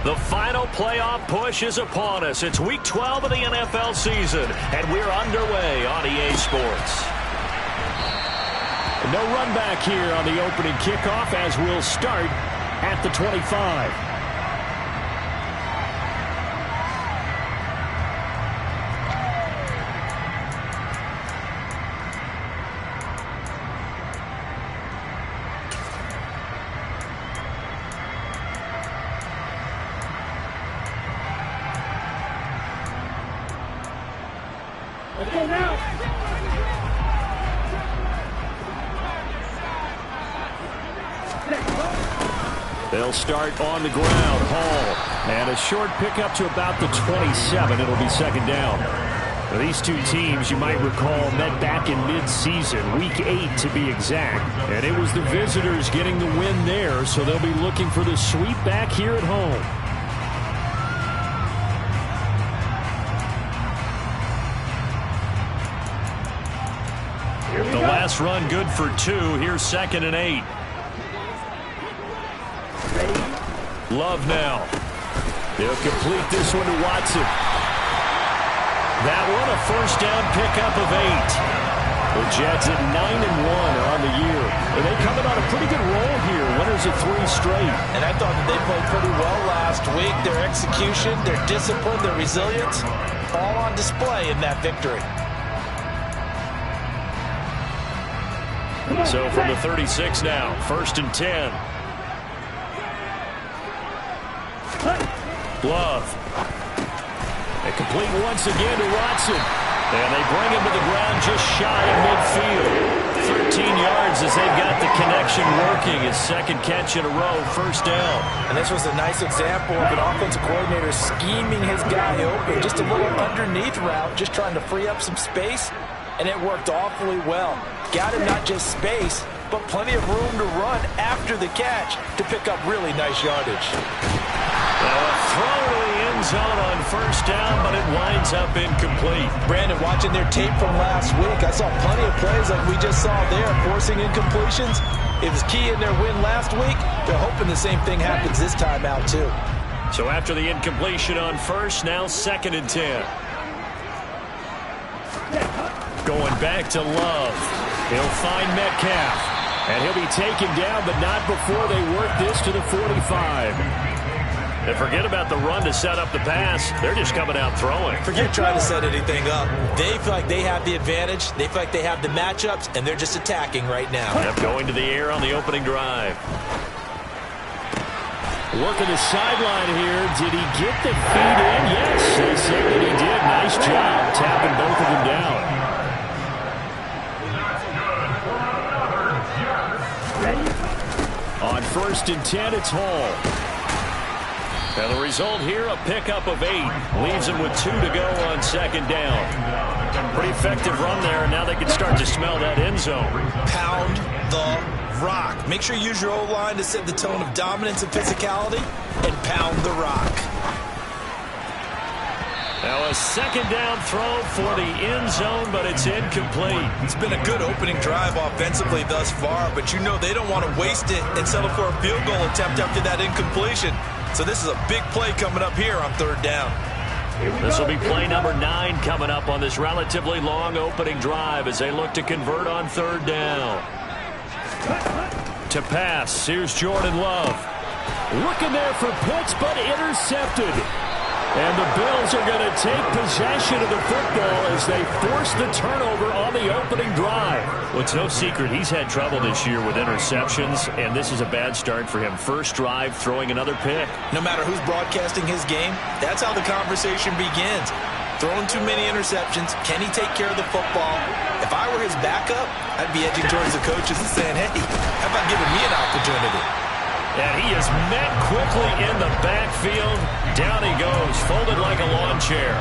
The final playoff push is upon us. It's Week 12 of the NFL season, and we're underway on EA Sports. No run back here on the opening kickoff as we'll start at the 25. They'll start on the ground. Hall. And a short pickup to about the 27. It'll be second down. Now, these two teams, you might recall, met back in mid-season, Week 8 to be exact. And it was the visitors getting the win there, so they'll be looking for the sweep back here at home. The last run good for 2. Here's 2nd and 8. Love now. They'll complete this one to Watson. That one a first down pickup of 8. The Jets at 9-1 are on the year. And they coming on a pretty good roll here. Winners of 3 straight. And I thought that they played pretty well last week. Their execution, their discipline, their resilience, all on display in that victory. So from the 36 now, 1st and 10. Love. They complete once again to Watson. And they bring him to the ground just shy of midfield. 13 yards as they've got the connection working. His 2nd catch in a row, 1st down. And this was a nice example of an offensive coordinator scheming his guy open. Just a little underneath route, just trying to free up some space. And it worked awfully well. Got him not just space, but plenty of room to run after the catch to pick up really nice yardage. Now a throw to the end zone on 1st down, but it winds up incomplete. Brandon, watching their tape from last week, I saw plenty of plays like we just saw there, forcing incompletions. It was key in their win last week. They're hoping the same thing happens this time out, too. So after the incompletion on 1st, now 2nd and 10. Going back to Love. He'll find Metcalf. And he'll be taken down, but not before they work this to the 45. And forget about the run to set up the pass. They're just coming out throwing. Forget trying to set anything up. They feel like they have the advantage. They feel like they have the matchups, and they're just attacking right now. Yep, going to the air on the opening drive. Working the sideline here. Did he get the feet in? Yes, they say that he did. Nice job tapping both of them down. On 1st and 10, it's Hall. And the result here, a pickup of 8. Leaves him with 2 to go on 2nd down. Pretty effective run there, and now they can start to smell that end zone. Pound the rock. Make sure you use your O-line to set the tone of dominance and physicality, and pound the rock. Now a 2nd down throw for the end zone, but it's incomplete. It's been a good opening drive offensively thus far, but you know they don't want to waste it and settle for a field goal attempt after that incompletion. So this is a big play coming up here on 3rd down. This will be play number 9 coming up on this relatively long opening drive as they look to convert on 3rd down. To pass, here's Jordan Love. Looking there for Pitts, but intercepted. And the Bills are going to take possession of the football as they force the turnover on the opening drive. Well, it's no secret he's had trouble this year with interceptions, and this is a bad start for him. First drive, throwing another pick. No matter who's broadcasting his game, that's how the conversation begins. Throwing too many interceptions, can he take care of the football? If I were his backup, I'd be edging towards the coaches and saying, hey, how about giving me an opportunity? And he is met quickly in the backfield. Down he goes, folded like a lawn chair.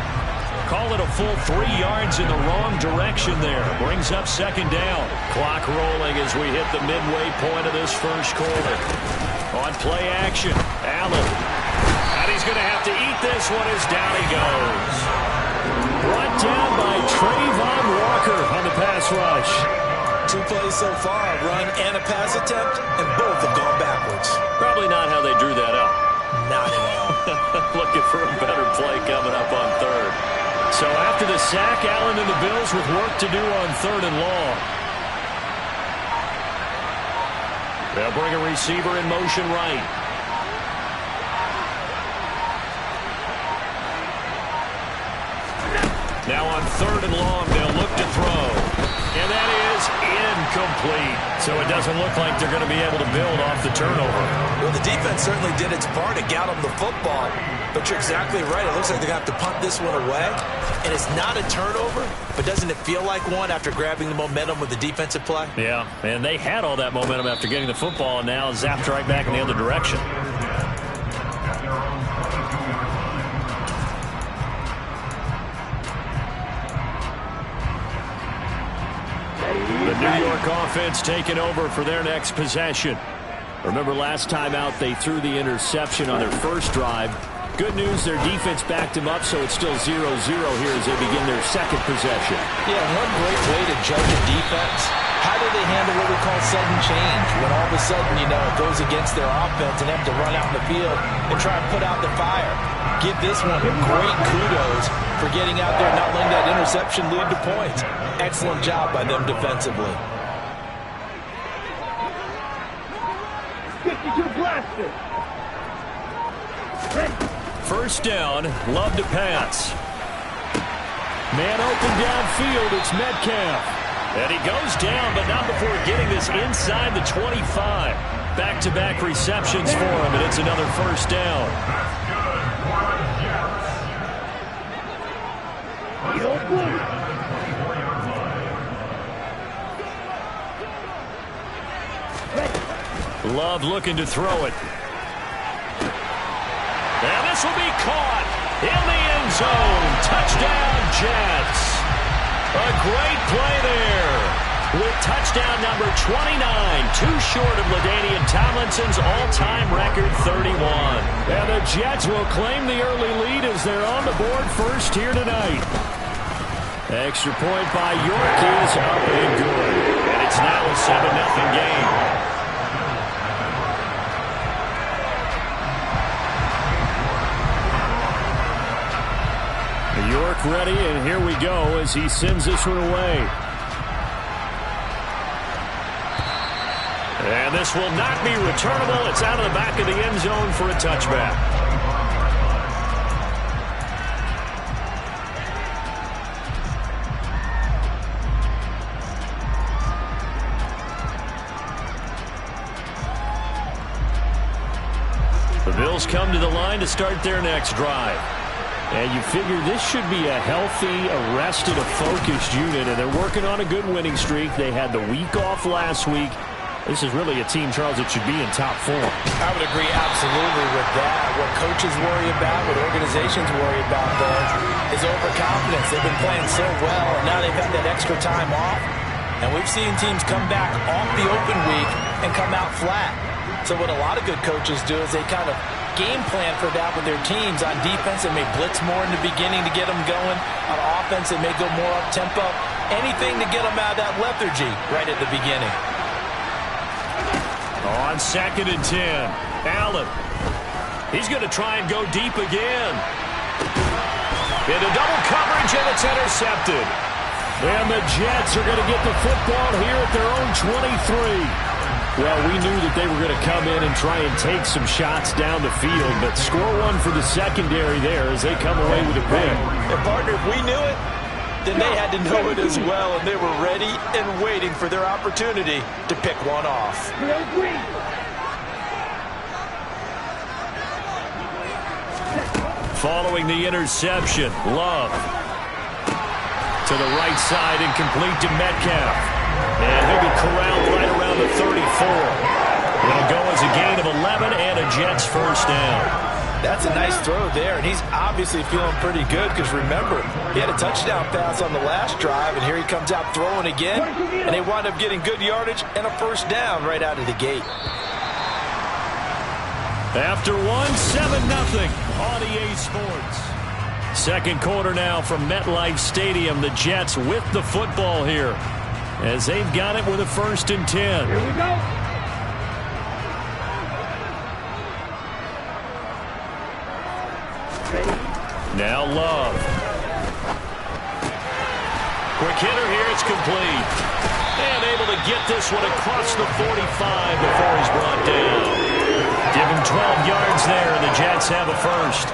Call it a full 3 yards in the wrong direction there. Brings up 2nd down. Clock rolling as we hit the midway point of this 1st quarter. On play action, Allen. And he's going to have to eat this one as down he goes. Brought down by Trayvon Walker on the pass rush. 2 plays so far, a run and a pass attempt, and both have gone backwards. Probably not how they drew that up. Not at all. Looking for a better play coming up on third. So after the sack, Allen and the Bills with work to do on 3rd and long. They'll bring a receiver in motion right. Now on 3rd and long, they'll look to throw. And that is incomplete. So it doesn't look like they're going to be able to build off the turnover. Well, the defense certainly did its part to get them the football. But you're exactly right. It looks like they're going to have to punt this one away. And it's not a turnover, but doesn't it feel like one after grabbing the momentum with the defensive play? Yeah, and they had all that momentum after getting the football, and now zapped right back in the other direction. The New York offense taking over for their next possession. Remember last time out they threw the interception on their first drive. Good news, their defense backed them up, so it's still 0-0 here as they begin their second possession. Yeah, one great way to judge a defense. How do they handle what we call sudden change? When all of a sudden, you know, it goes against their offense and they have to run out in the field and try and put out the fire. Give this one great kudos for getting out there and not letting that interception lead to points. Excellent job by them defensively. 52 blaster. First down, Love to pass. Man open downfield, it's Metcalf. And he goes down, but not before getting this inside the 25. Back-to-back receptions for him, and it's another first down. Love looking to throw it. And this will be caught in the end zone. Touchdown, Jets. A great play there with touchdown number 29, too short of LaDainian Tomlinson's all-time record 31. And the Jets will claim the early lead as they're on the board first here tonight. Extra point by York is up and good. And it's now a 7-0 game. York ready, and here we go as he sends this one away. And this will not be returnable. It's out of the back of the end zone for a touchback. The Bills come to the line to start their next drive. And you figure this should be a healthy, arrested, a focused unit, and they're working on a good winning streak. They had the week off last week. This is really a team, Charles, that should be in top form. I would agree absolutely with that. What coaches worry about, what organizations worry about, though, is overconfidence. They've been playing so well, and now they've had that extra time off. And we've seen teams come back off the open week and come out flat. So what a lot of good coaches do is they kind of game plan for that with their teams. On defense, they may blitz more in the beginning to get them going. On offense, they may go more up-tempo. Anything to get them out of that lethargy right at the beginning. On 2nd and 10, Allen. He's going to try and go deep again. Into double coverage, and it's intercepted. And the Jets are going to get the football here at their own 23. Well, we knew that they were going to come in and try and take some shots down the field, but score one for the secondary there as they come away with a pick. And partner, if we knew it, then they had to know it as well, and they were ready and waiting for their opportunity to pick one off. Following the interception, Love to the right side and complete to Metcalf. And he'll be corralled right around the 34. It'll go as a gain of 11 and a Jets first down. That's a nice throw there, and he's obviously feeling pretty good because, remember, he had a touchdown pass on the last drive, and here he comes out throwing again, and they wind up getting good yardage and a first down right out of the gate. After one, 7-0 on EA Sports. Second quarter now from MetLife Stadium. The Jets with the football here as they've got it with a 1st and 10. Here we go. Now Love. Quick hitter here, it's complete. And able to get this one across the 45 before he's brought down. Give him 12 yards there, and the Jets have a first.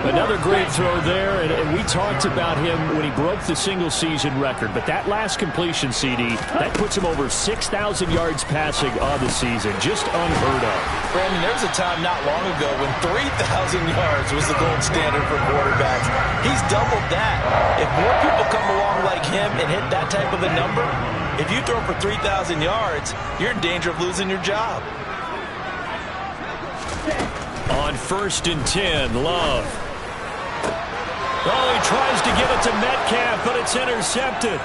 Another great throw there, and we talked about him when he broke the single-season record. But that last completion, CD, that puts him over 6,000 yards passing on the season. Just unheard of. Brandon, there was a time not long ago when 3,000 yards was the gold standard for quarterbacks. He's doubled that. If more people come along like him and hit that type of a number, if you throw for 3,000 yards, you're in danger of losing your job. On 1st and 10, Love. Oh, he tries to get it to Metcalf, but it's intercepted.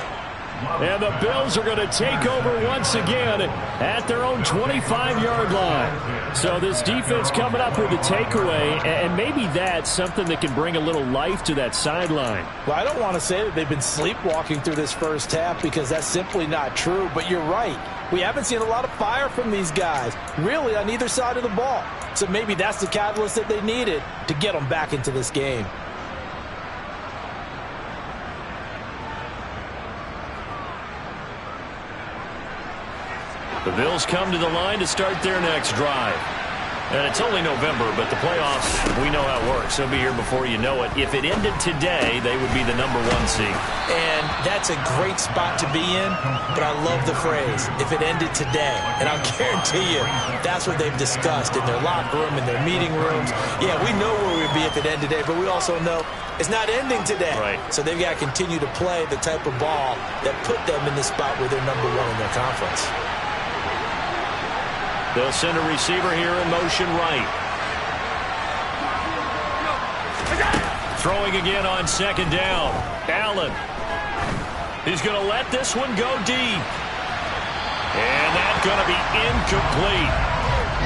And the Bills are going to take over once again at their own 25-yard line. So this defense coming up with a takeaway, and maybe that's something that can bring a little life to that sideline. Well, I don't want to say that they've been sleepwalking through this first half because that's simply not true, but you're right. We haven't seen a lot of fire from these guys, really, on either side of the ball. So maybe that's the catalyst that they needed to get them back into this game. The Bills come to the line to start their next drive. And it's only November, but the playoffs, we know how it works. They'll be here before you know it. If it ended today, they would be the #1 seed. And that's a great spot to be in, but I love the phrase, if it ended today. And I'll guarantee you, that's what they've discussed in their locker room, in their meeting rooms. Yeah, we know where we'd be if it ended today, but we also know it's not ending today. Right. So they've got to continue to play the type of ball that put them in the spot where they're #1 in their conference. They'll send a receiver here in motion right. Throwing again on 2nd down. Allen. He's going to let this one go deep. And that's going to be incomplete.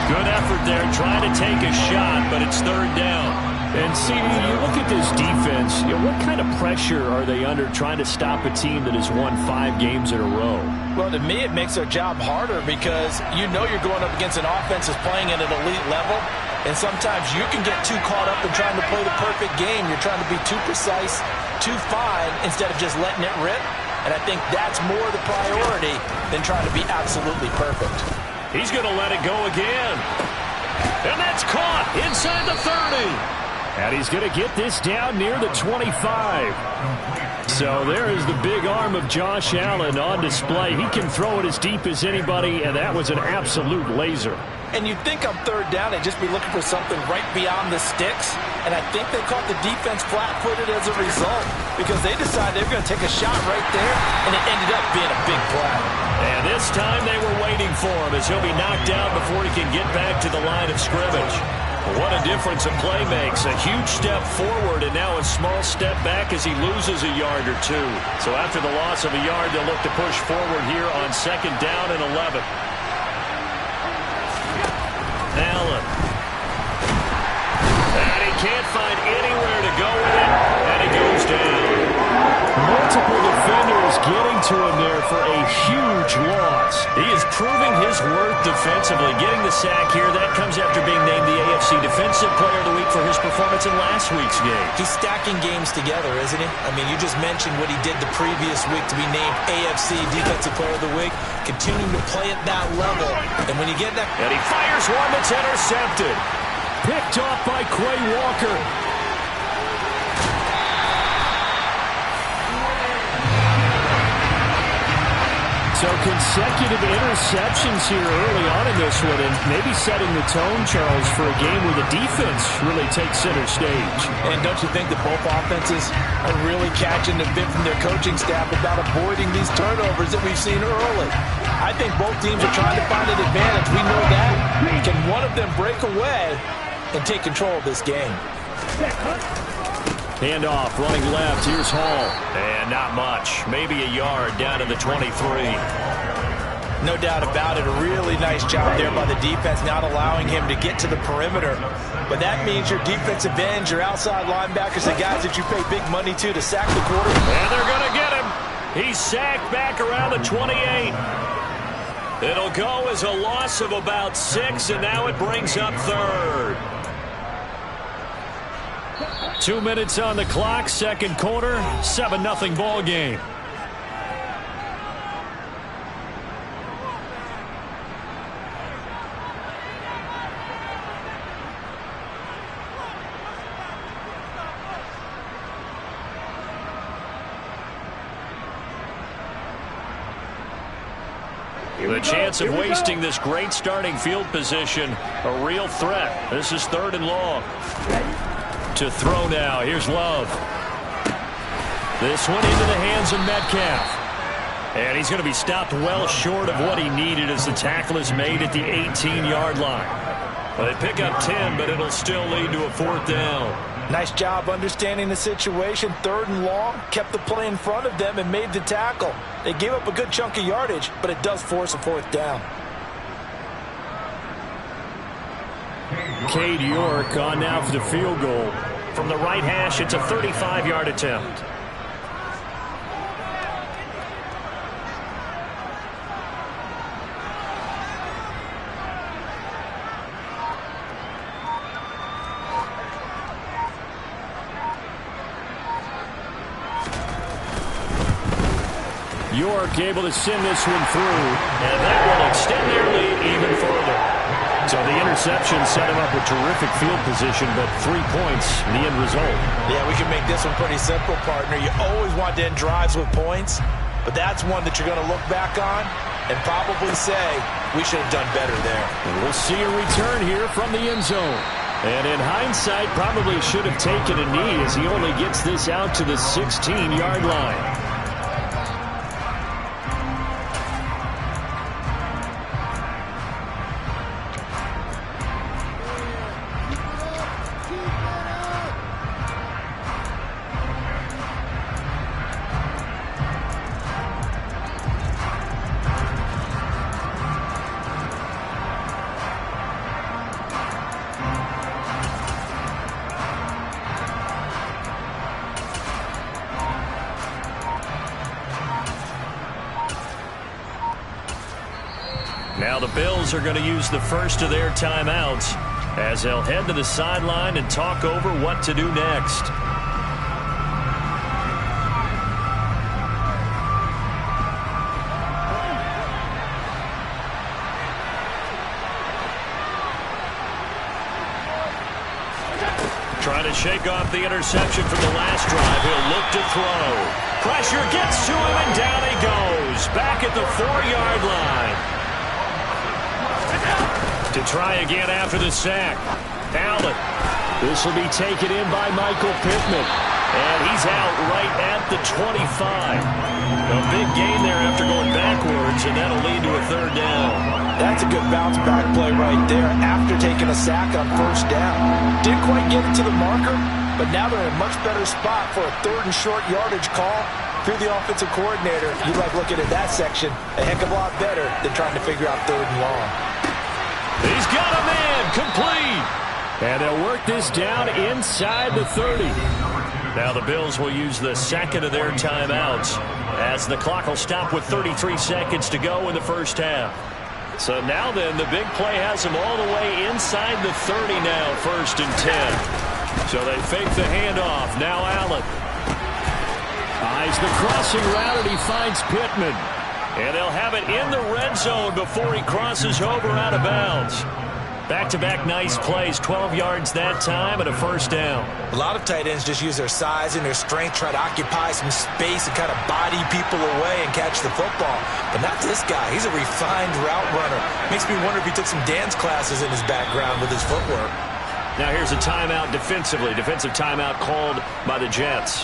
Good effort there, trying to take a shot, but it's 3rd down. And, CD, you look at this defense, what kind of pressure are they under trying to stop a team that has won 5 games in a row? Well, to me, it makes their job harder because you know you're going up against an offense that's playing at an elite level, and sometimes you can get too caught up in trying to play the perfect game. You're trying to be too precise, too fine, instead of just letting it rip. And I think that's more the priority than trying to be absolutely perfect. He's going to let it go again. And that's caught inside the 30. And he's going to get this down near the 25. So there is the big arm of Josh Allen on display. He can throw it as deep as anybody, and that was an absolute laser. And you'd think on 3rd down, they'd just be looking for something right beyond the sticks. And I think they caught the defense flat-footed as a result because they decided they were going to take a shot right there, and it ended up being a big play. And this time they were waiting for him as he'll be knocked down before he can get back to the line of scrimmage. What a difference a play makes. A huge step forward and now a small step back as he loses a yard or 2. So after the loss of a yard, they'll look to push forward here on 2nd down and 11. Allen. And he can't find anywhere to go with it, and he goes down. Multiple defenders getting to him there for a huge loss. He is proving his worth defensively. Getting the sack here, that comes after being named the AFC Defensive Player of the Week for his performance in last week's game. He's stacking games together, isn't he? I mean, you just mentioned what he did the previous week to be named AFC Defensive Player of the Week, continuing to play at that level. And when you get that... And he fires one that's intercepted. Picked off by Quay Walker. So consecutive interceptions here early on in this one, and maybe setting the tone, Charles, for a game where the defense really takes center stage. And don't you think that both offenses are really catching the bit from their coaching staff about avoiding these turnovers that we've seen early? I think both teams are trying to find an advantage. We know that. Can one of them break away and take control of this game? Handoff, running left. Here's Hall. And not much. Maybe a yard down to the 23. No doubt about it. A really nice job there by the defense, not allowing him to get to the perimeter. But that means your defensive ends, your outside linebackers, the guys that you pay big money to sack the quarterback. And they're going to get him. He's sacked back around the 28. It'll go as a loss of about 6, and now it brings up 3rd. 2 minutes on the clock, second quarter, 7-0 ball game. The chance of wasting this great starting field position, a real threat. This is 3rd and long. To throw now. Here's Love. This one into the hands of Metcalf. And he's going to be stopped well short of what he needed as the tackle is made at the 18-yard line. Well, they pick up 10, but it'll still lead to a 4th down. Nice job understanding the situation. 3rd and long, kept the play in front of them and made the tackle. They gave up a good chunk of yardage, but it does force a 4th down. Cade York on now for the field goal. From the right hash, it's a 35-yard attempt. York able to send this one through. And that will extend their lead even further. So the interception set him up with terrific field position, but 3 points in the end result. Yeah, we can make this one pretty simple, partner. You always want to end drives with points, but that's one that you're going to look back on and probably say, we should have done better there. And we'll see a return here from the end zone. And in hindsight, probably should have taken a knee as he only gets this out to the 16-yard line. Now the Bills are going to use the first of their timeouts as they'll head to the sideline and talk over what to do next. Trying to shake off the interception from the last drive. He'll look to throw. Pressure gets to him, and down he goes. Back at the 4-yard line. To try again after the sack. Allen. This will be taken in by Michael Pittman. And he's out right at the 25. A big gain there after going backwards, and that'll lead to a 3rd down. That's a good bounce back play right there after taking a sack on 1st down. Didn't quite get it to the marker, but now they're in a much better spot for a 3rd and short yardage call. Through the offensive coordinator, you like looking at that section a heck of a lot better than trying to figure out 3rd and long. He's got a man, complete. And they'll work this down inside the 30. Now the Bills will use the second of their timeouts as the clock will stop with 33 seconds to go in the first half. So now then, the big play has them all the way inside the 30 now, 1st and 10. So they fake the handoff. Now Allen. Eyes the crossing route, and he finds Pittman. And they'll have it in the red zone before he crosses over out of bounds. Back-to-back nice plays, 12 yards that time and a 1st down. A lot of tight ends just use their size and their strength, try to occupy some space and kind of body people away and catch the football. But not this guy. He's a refined route runner. Makes me wonder if he took some dance classes in his background with his footwork. Now here's a timeout defensively. Defensive timeout called by the Jets.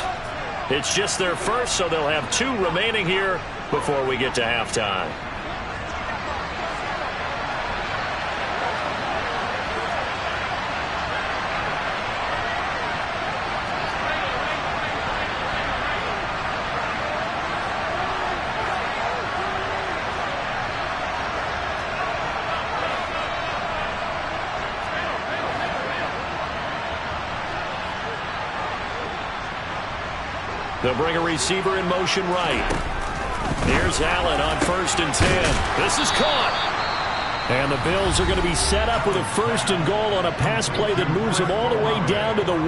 It's just their first, so they'll have 2 remaining here before we get to halftime. They'll bring a receiver in motion right. Here's Allen on 1st and 10. This is caught. And the Bills are going to be set up with a 1st and goal on a pass play that moves them all the way down to the 1.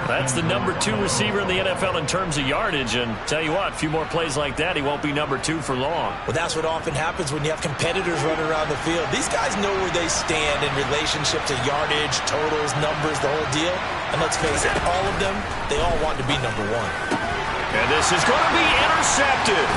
That's the number 2 receiver in the NFL in terms of yardage. And tell you what, a few more plays like that, he won't be number 2 for long. Well, that's what often happens when you have competitors running around the field. These guys know where they stand in relationship to yardage, totals, numbers, the whole deal. And let's face it, all of them, they all want to be number 1. And this is going to be intercepted.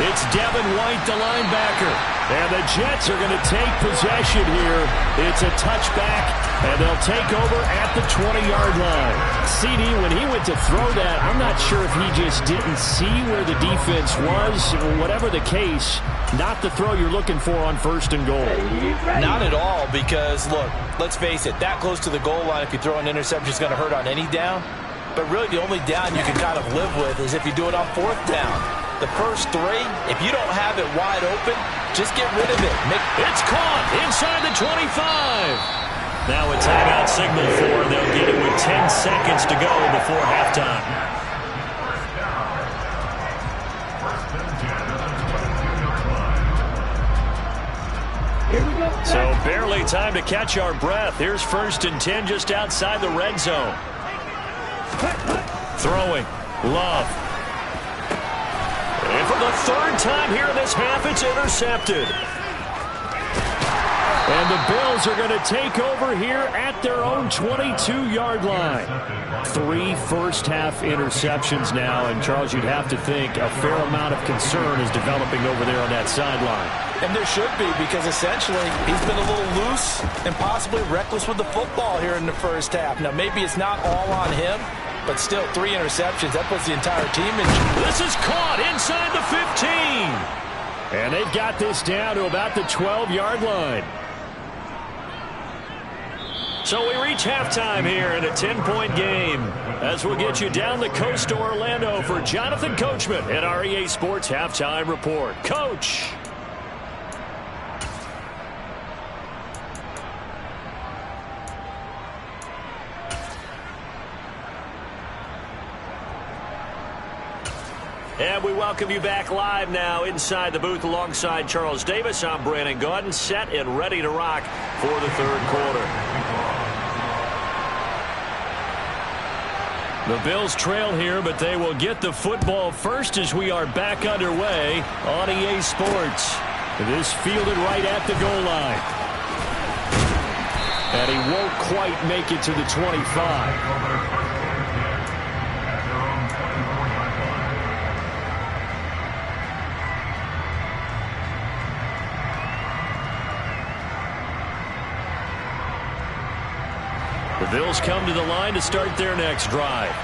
It's Devin White, the linebacker. And the Jets are going to take possession here. It's a touchback, and they'll take over at the 20-yard line. CD, when he went to throw that, I'm not sure if he just didn't see where the defense was. Whatever the case, not the throw you're looking for on 1st and goal. Not at all, because, look, let's face it, that close to the goal line, if you throw an interception, is going to hurt on any down. But really, the only down you can kind of live with is if you do it on 4th down. The first 3, if you don't have it wide open, just get rid of it. It's caught inside the 25. Now a timeout signal for, and they'll get it with 10 seconds to go before halftime. So barely time to catch our breath. Here's 1st and 10 just outside the red zone. Throwing. Love. And for the 3rd time here in this half, it's intercepted. And the Bills are going to take over here at their own 22-yard line. 3 first-half interceptions now, and Charles, you'd have to think a fair amount of concern is developing over there on that sideline. And there should be, because essentially he's been a little loose and possibly reckless with the football here in the first half. Now, maybe it's not all on him, but still 3 interceptions. That puts the entire team in. This is caught inside the 15. And they've got this down to about the 12-yard line. So we reach halftime here in a 10-point game as we'll get you down the coast to Orlando for Jonathan Coachman at our EA Sports Halftime Report. Coach. And we welcome you back live now inside the booth alongside Charles Davis. I'm Brandon Gaudin, set and ready to rock for the 3rd quarter. The Bills trail here, but they will get the football first as we are back underway on EA Sports. This fielded right at the goal line. And he won't quite make it to the 25. The Bills come to the line to start their next drive.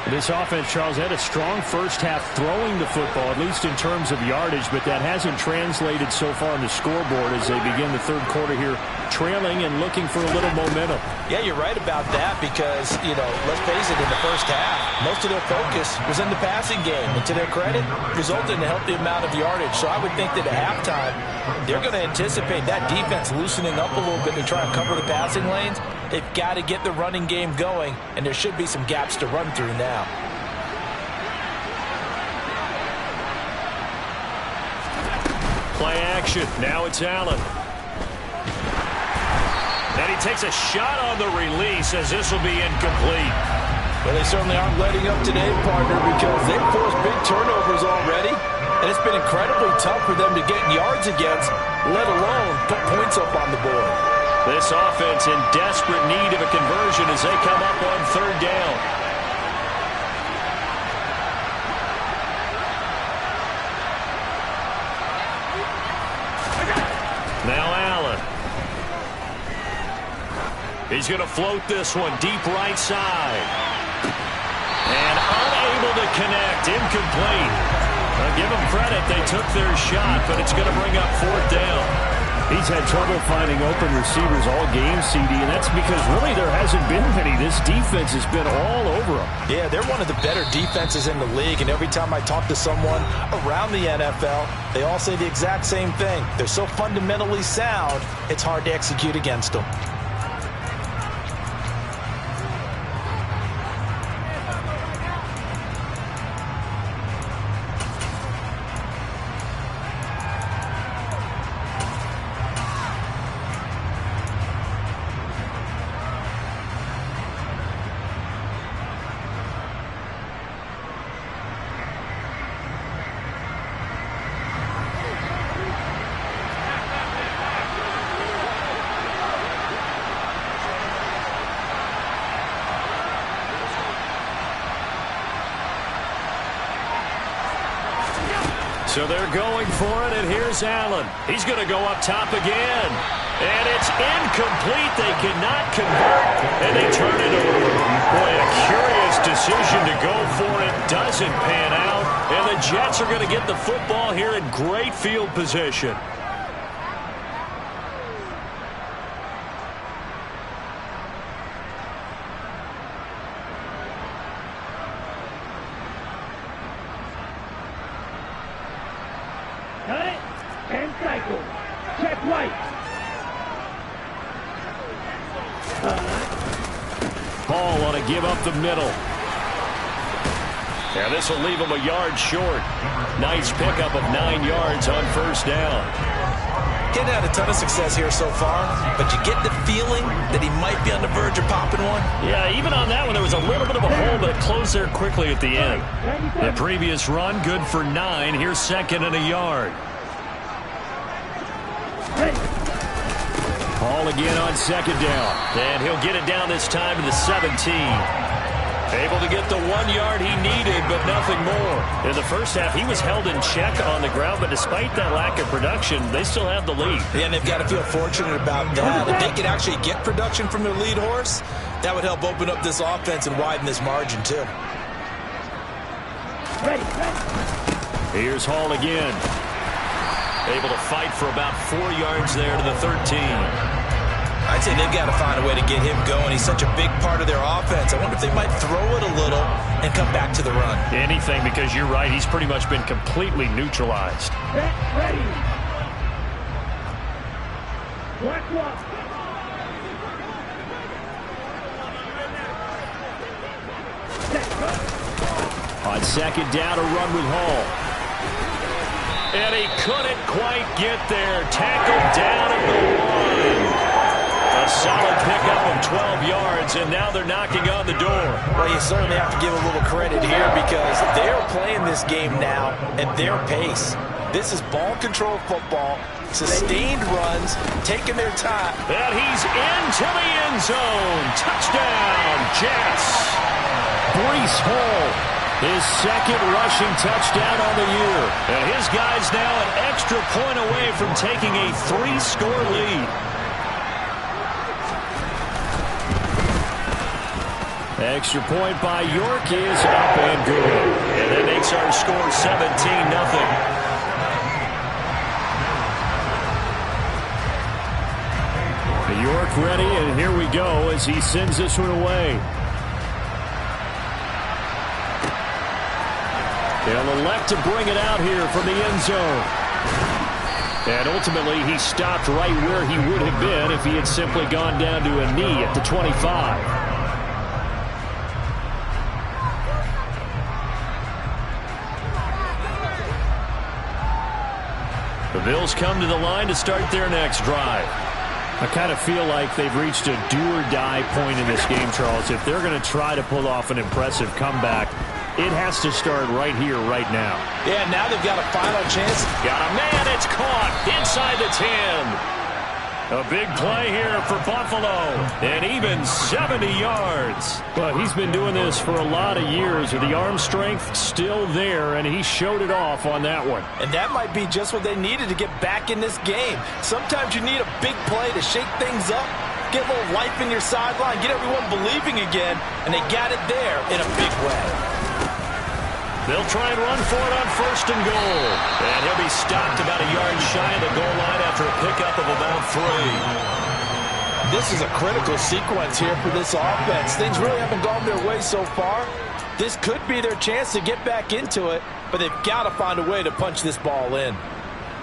This offense, Charles, had a strong first half throwing the football, at least in terms of yardage, but that hasn't translated so far on the scoreboard as they begin the 3rd quarter here, trailing and looking for a little momentum. Yeah, you're right about that because, let's face it, in the first half, most of their focus was in the passing game. And to their credit, resulted in a healthy amount of yardage. So I would think that at halftime, they're going to anticipate that defense loosening up a little bit to try and cover the passing lanes. They've got to get the running game going, and there should be some gaps to run through now. Play action. Now it's Allen. And he takes a shot on the release as this will be incomplete. Well, they certainly aren't letting up today, partner, because they've forced big turnovers already. And it's been incredibly tough for them to get yards against, let alone put points up on the board. This offense in desperate need of a conversion as they come up on 3rd down. Now Allen. He's going to float this one deep right side. And unable to connect. Incomplete. I'll give them credit. They took their shot, but it's going to bring up 4th down. He's had trouble finding open receivers all game, CD, and that's because really there hasn't been many. This defense has been all over them. Yeah, they're one of the better defenses in the league, and every time I talk to someone around the NFL, they all say the exact same thing. They're so fundamentally sound, it's hard to execute against them. So they're going for it, and here's Allen. He's going to go up top again. And it's incomplete. They cannot convert, and they turn it over. Boy, a curious decision to go for it. Doesn't pan out, and the Jets are going to get the football here in great field position. Cut it and cycle. Check right. Ball on a give up the middle. Yeah, this will leave him a yard short. Nice pickup of 9 yards on first down. Getting had a ton of success here so far, but you get the feeling that he might be on the verge of popping one. Yeah, even on that one, there was a little bit of a hole, but it closed there quickly at the end. The previous run, good for 9. Here's second and a yard. Ball again on second down. And he'll get it down this time to the 17. Able to get the 1 yard he needed, but nothing more. In the first half, he was held in check on the ground, but despite that lack of production, they still have the lead. Yeah, and they've got to feel fortunate about that. If they could actually get production from their lead horse, that would help open up this offense and widen this margin, too. Here's Hall again. Able to fight for about 4 yards there to the 13. I'd say they've got to find a way to get him going. He's such a big part of their offense. I wonder if they might throw it a little and come back to the run. Anything, because you're right. He's pretty much been completely neutralized. Ready. Watch. On second down, a run with Hall. And he couldn't quite get there. Tackled down at the 1. A solid pickup of 12 yards, and now they're knocking on the door. Well, you certainly have to give a little credit here because they're playing this game now at their pace. This is ball control football, sustained runs, taking their time. And he's into the end zone. Touchdown, Jets. Breece Hall. His second rushing touchdown on the year. And his guy's now an extra point away from taking a 3-score lead. Extra point by York is up and good. And that makes our score 17-0. York ready, and here we go as he sends this one away. They'll elect to bring it out here from the end zone. And ultimately, he stopped right where he would have been if he had simply gone down to a knee at the 25. The Bills come to the line to start their next drive. I kind of feel like they've reached a do-or-die point in this game, Charles. If they're going to try to pull off an impressive comeback, it has to start right here, right now. Yeah, now they've got a final chance. Got a man, it's caught inside the 10. A big play here for Buffalo, and even 70 yards. But he's been doing this for a lot of years, with the arm strength still there, and he showed it off on that one. And that might be just what they needed to get back in this game. Sometimes you need a big play to shake things up, get a little life in your sideline, get everyone believing again, and they got it there in a big way. They'll try and run for it on first and goal. And he'll be stopped about a yard shy of the goal line after a pickup of about 3. This is a critical sequence here for this offense. Things really haven't gone their way so far. This could be their chance to get back into it, but they've got to find a way to punch this ball in.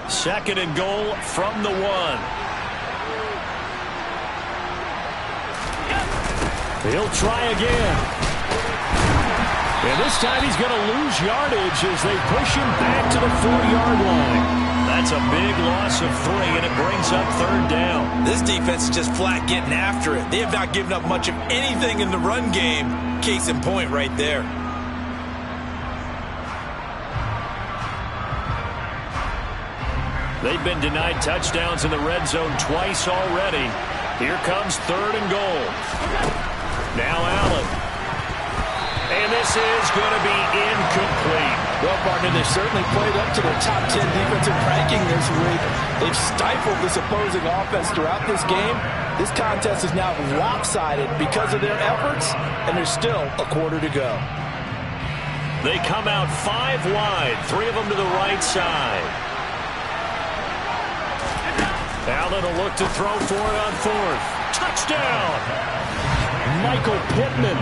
Second and goal from the 1. He'll try again. And this time he's going to lose yardage as they push him back to the 4-yard line. That's a big loss of 3, and it brings up third down. This defense is just flat getting after it. They have not given up much of anything in the run game. Case in point right there. They've been denied touchdowns in the red zone twice already. Here comes third and goal. Now Allen. And this is going to be incomplete. Well, partner. They've certainly played up to their top 10 defensive ranking this week. They've stifled this opposing offense throughout this game. This contest is now lopsided because of their efforts, and there's still a quarter to go. They come out 5 wide, 3 of them to the right side. Allen will look to throw for it on 4th. Touchdown! Michael Pittman,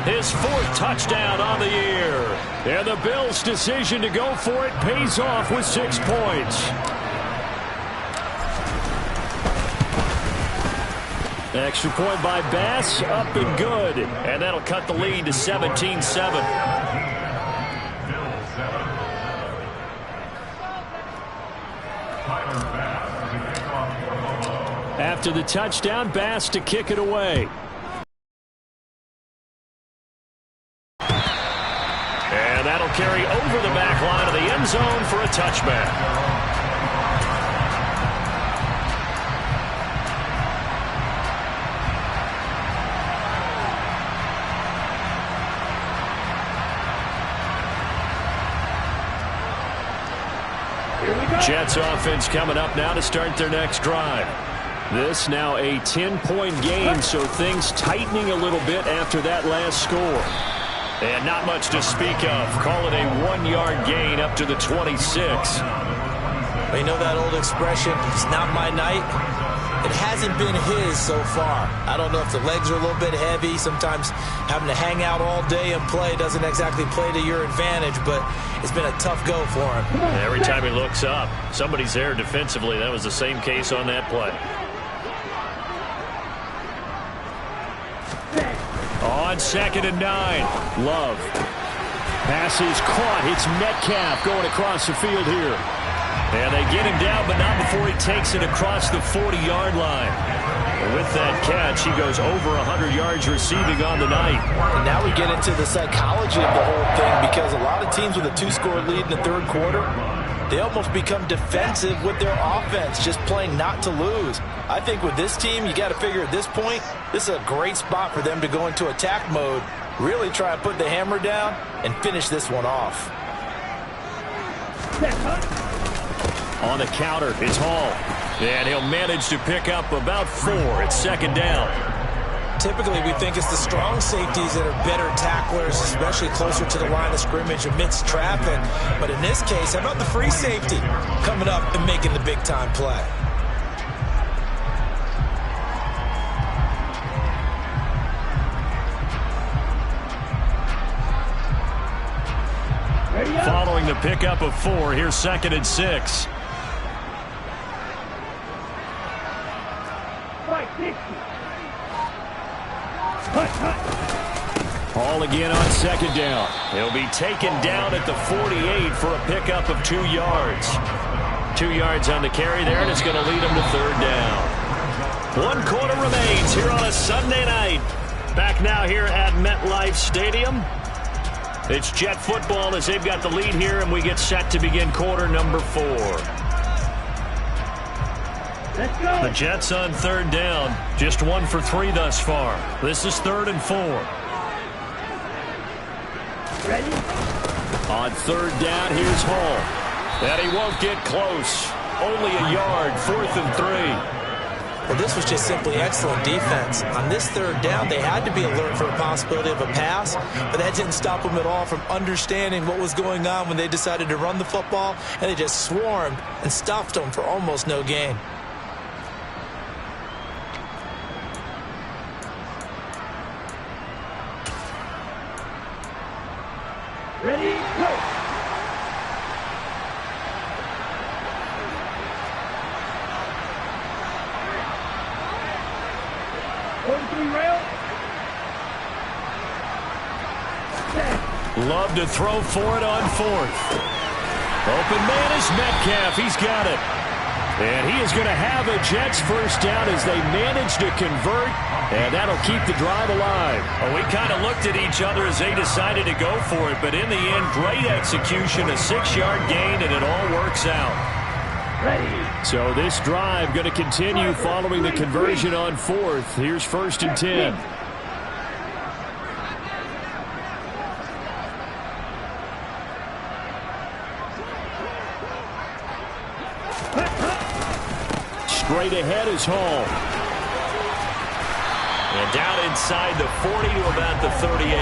his 4th touchdown on the year. And the Bills' decision to go for it pays off with 6 points. Extra point by Bass, up and good. And that'll cut the lead to 17-7. After the touchdown, Bass to kick it away. And that'll carry over the back line of the end zone for a touchback. Jets offense coming up now to start their next drive. This now a 10-point game, so things tightening a little bit after that last score. And not much to speak of. Call it a 1-yard gain up to the 26. Well, you know that old expression, it's not my night? It hasn't been his so far. I don't know if the legs are a little bit heavy. Sometimes having to hang out all day and play doesn't exactly play to your advantage, but it's been a tough go for him. Every time he looks up, somebody's there defensively. That was the same case on that play. On 2nd and 9, Love. Pass is caught. It's Metcalf going across the field here. And they get him down, but not before he takes it across the 40-yard line. And with that catch, he goes over 100 yards receiving on the night. And now we get into the psychology of the whole thing, because a lot of teams with a 2-score lead in the 3rd quarter, they almost become defensive with their offense, just playing not to lose. I think with this team, you got to figure at this point, this is a great spot for them to go into attack mode, really try and put the hammer down and finish this one off. On the counter, it's Hall. And he'll manage to pick up about 4. It's 2nd down. Typically, we think it's the strong safeties that are better tacklers, especially closer to the line of scrimmage amidst traffic. But in this case, how about the free safety coming up and making the big-time play? Following the pickup of 4, here's 2nd and 6. Hall again on 2nd down. He'll be taken down at the 48 for a pickup of 2 yards. 2 yards on the carry there, and it's going to lead him to 3rd down. 1 quarter remains here on a Sunday night. Back now here at MetLife Stadium. It's Jet football as they've got the lead here, and we get set to begin quarter number 4. Let's go. The Jets on 3rd down. Just 1 for 3 thus far. This is 3rd and 4. Ready? On 3rd down, here's Hall. And he won't get close. Only a yard, 4th and 3. Well, this was just simply excellent defense. On this 3rd down, they had to be alert for the possibility of a pass, but that didn't stop them at all from understanding what was going on when they decided to run the football, and they just swarmed and stuffed them for almost no gain. Ready, go. Love to throw for it on 4th. Open man is Metcalf. He's got it. And he is going to have a Jets 1st down as they manage to convert, and that'll keep the drive alive. Well, we kind of looked at each other as they decided to go for it, but in the end, great execution, a 6-yard gain, and it all works out. Ready. So this drive going to continue following the conversion on 4th. Here's 1st and 10. Straight ahead is Hall. And down inside the 40 to about the 38.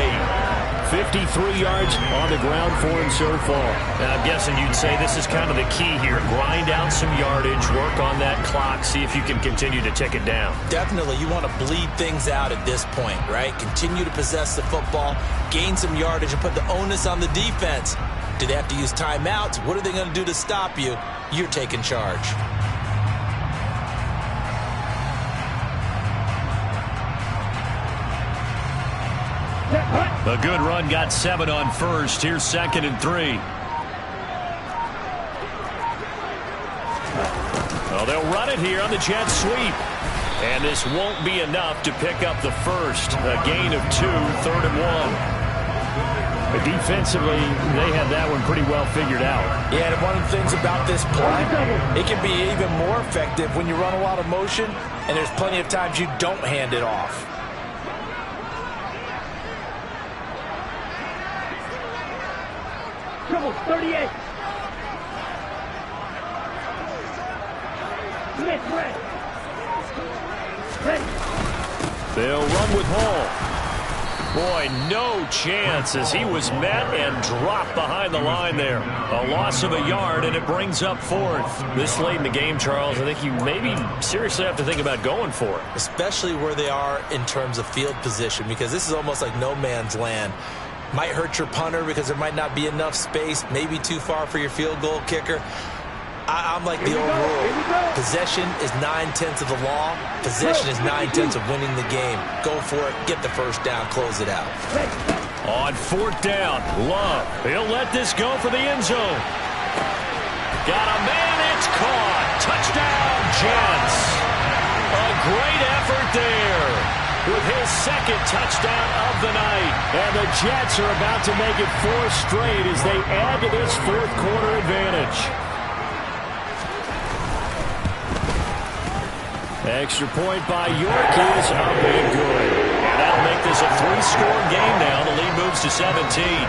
53 yards on the ground for him so far. Now, I'm guessing you'd say this is kind of the key here. Grind out some yardage, work on that clock, see if you can continue to tick it down. Definitely, you want to bleed things out at this point, right? Continue to possess the football, gain some yardage, and put the onus on the defense. Do they have to use timeouts? What are they going to do to stop you? You're taking charge. A good run got 7 on first. Here's 2nd and 3. Well, they'll run it here on the jet sweep. And this won't be enough to pick up the first. A gain of 2, 3rd and 1. But defensively, they had that one pretty well figured out. Yeah, and one of the things about this play, it can be even more effective when you run a lot of motion, and there's plenty of times you don't hand it off. Trouble 38. Smith, red. Ready. They'll run with Hall. Boy, no chance as he was met and dropped behind the line there. A loss of a yard, and it brings up 4th. This late in the game, Charles, I think you maybe seriously have to think about going for it. Especially where they are in terms of field position, because this is almost like no man's land. Might hurt your punter because there might not be enough space, maybe too far for your field goal kicker. I'm like the old rule. Possession is 9/10 of the law. Possession is 9/10 of winning the game. Go for it. Get the first down. Close it out. On 4th down, Love. He'll let this go for the end zone. Got a man. It's caught. Touchdown, Jets. A great effort there with his 2nd touchdown of the night. And the Jets are about to make it 4 straight as they add to this 4th quarter advantage. Extra point by York is up and good. And that'll make this a 3-score game now. The lead moves to 17.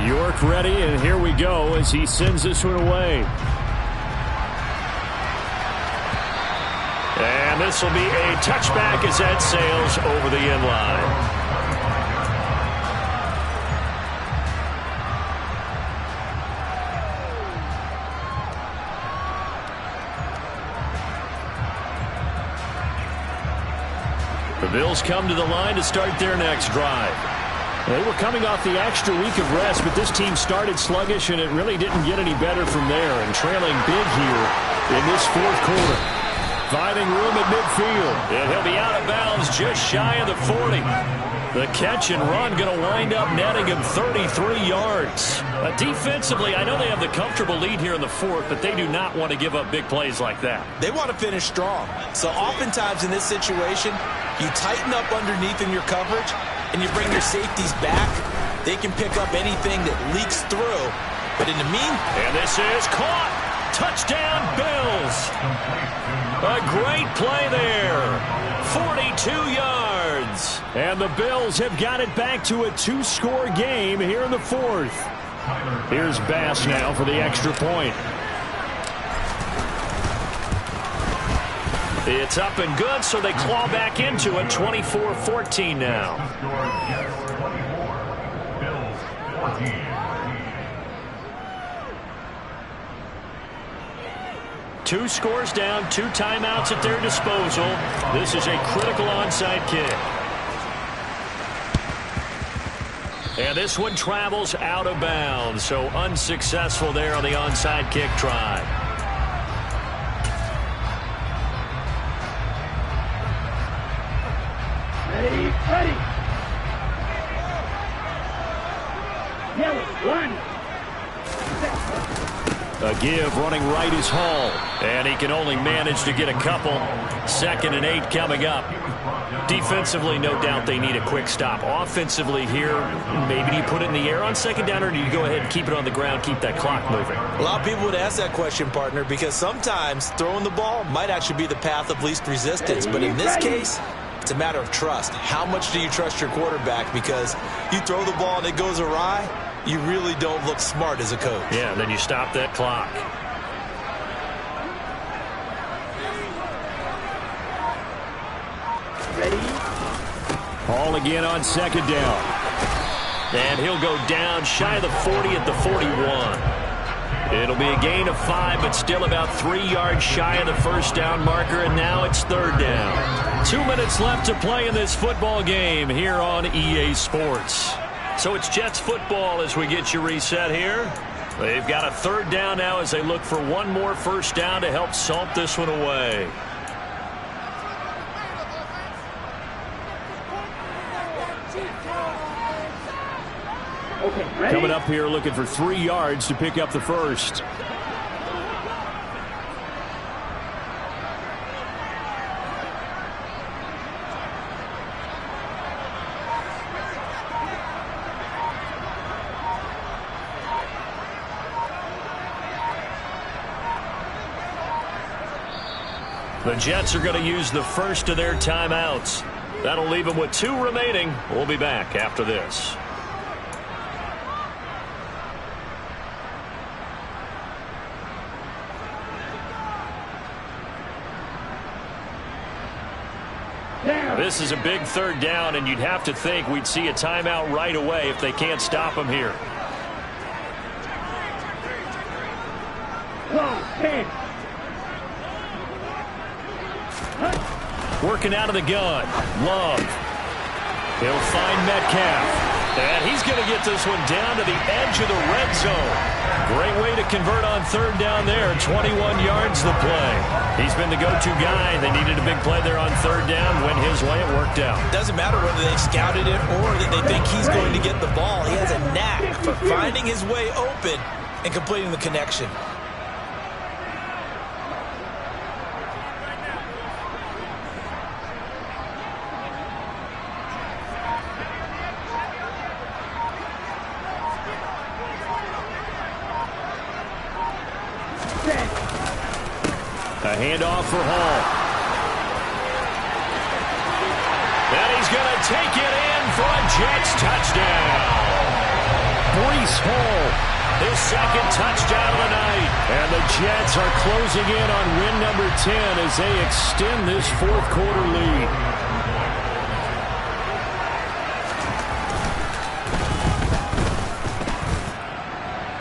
York ready, and here we go as he sends this one away. And this will be a touchback as that sails over the end line. The Bills come to the line to start their next drive. They were coming off the extra week of rest, but this team started sluggish, and it really didn't get any better from there, and trailing big here in this 4th quarter. Finding room at midfield. And he'll be out of bounds just shy of the 40. The catch and run going to wind up netting him 33 yards. Defensively, I know they have the comfortable lead here in the 4th, but they do not want to give up big plays like that. They want to finish strong. So oftentimes in this situation, you tighten up underneath in your coverage, and you bring your safeties back. They can pick up anything that leaks through. But in the and this is caught. Touchdown, Bills. A great play there. 42 yards. And the Bills have got it back to a 2-score game here in the 4th. Here's Bass now for the extra point. It's up and good, so they claw back into it. 24-14 now. 2 scores down, 2 timeouts at their disposal. This is a critical onside kick. And this one travels out of bounds, so unsuccessful there on the onside kick try. Ready, ready. Yellow, 1. A give, running right is Hall. And he can only manage to get a couple. 2nd and 8 coming up. Defensively, no doubt they need a quick stop. Offensively here, maybe do you put it in the air on 2nd down, or do you go ahead and keep it on the ground, keep that clock moving? A lot of people would ask that question, partner, because sometimes throwing the ball might actually be the path of least resistance. But in this case, it's a matter of trust. How much do you trust your quarterback? Because you throw the ball and it goes awry, you really don't look smart as a coach. Yeah, then you stop that clock. Ready? Hall again on 2nd down. And he'll go down shy of the 40 at the 41. It'll be a gain of 5, but still about 3 yards shy of the 1st down marker, and now it's 3rd down. 2 minutes left to play in this football game here on EA Sports. So it's Jets football as we get you reset here. They've got a 3rd down now as they look for one more 1st down to help salt this one away. Okay, ready? Coming up here looking for 3 yards to pick up the 1st. The Jets are going to use the first of their timeouts. That'll leave them with 2 remaining. We'll be back after this. This is a big 3rd down, and you'd have to think we'd see a timeout right away if they can't stop him here. Working out of the gun. Love. He'll find Metcalf. And he's going to get this one down to the edge of the red zone. Great way to convert on 3rd down there. 21 yards the play. He's been the go-to guy. They needed a big play there on 3rd down. Went his way. It worked out. Doesn't matter whether they scouted it or that they think he's going to get the ball. He has a knack for finding his way open and completing the connection. A handoff for Hall. And he's going to take it in for a Jets touchdown. Breece Hall, his 2nd touchdown of the night. And the Jets are closing in on win number 10 as they extend this 4th quarter lead.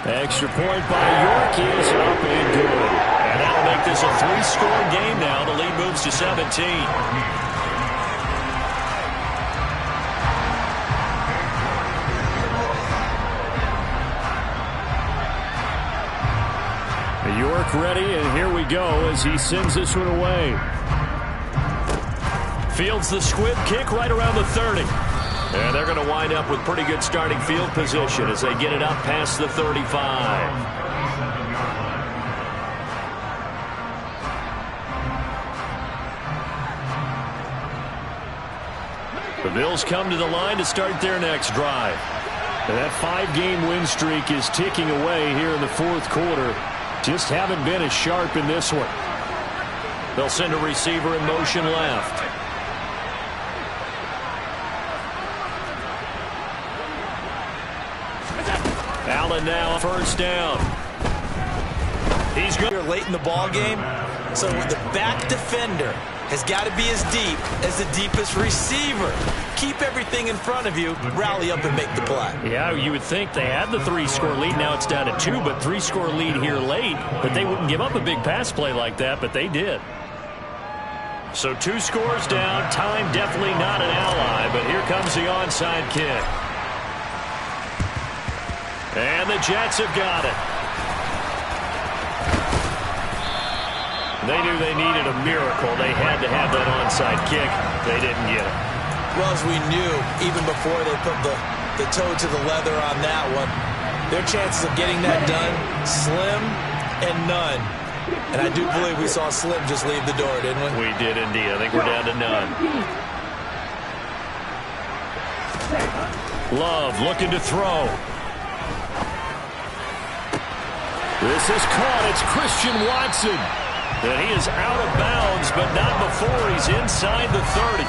Extra point by York is up and good. And that'll make this a 3-score game now. The lead moves to 17. York ready, and here we go as he sends this one away. Fields the squib kick right around the 30. And they're going to wind up with pretty good starting field position as they get it up past the 35. The Bills come to the line to start their next drive. And that 5-game win streak is ticking away here in the 4th quarter. Just haven't been as sharp in this one. They'll send a receiver in motion left. Allen now 1st down. He's good late in the ball game, so the back defender has got to be as deep as the deepest receiver. Keep everything in front of you, rally up and make the play. Yeah, you would think they had the 3-score lead. Now it's down to 2, but 3-score lead here late. But they wouldn't give up a big pass play like that, but they did. So 2 scores down. Time definitely not an ally, but here comes the onside kick. And the Jets have got it. They knew they needed a miracle. They had to have that onside kick. They didn't get it. Well, as we knew, even before they put the toe to the leather on that one, their chances of getting that done, slim and none. And I do believe we saw Slim just leave the door, didn't we? We did indeed. I think we're down to none. Love looking to throw. This is caught. It's Christian Watson. And he is out of bounds, but not before he's inside the 30.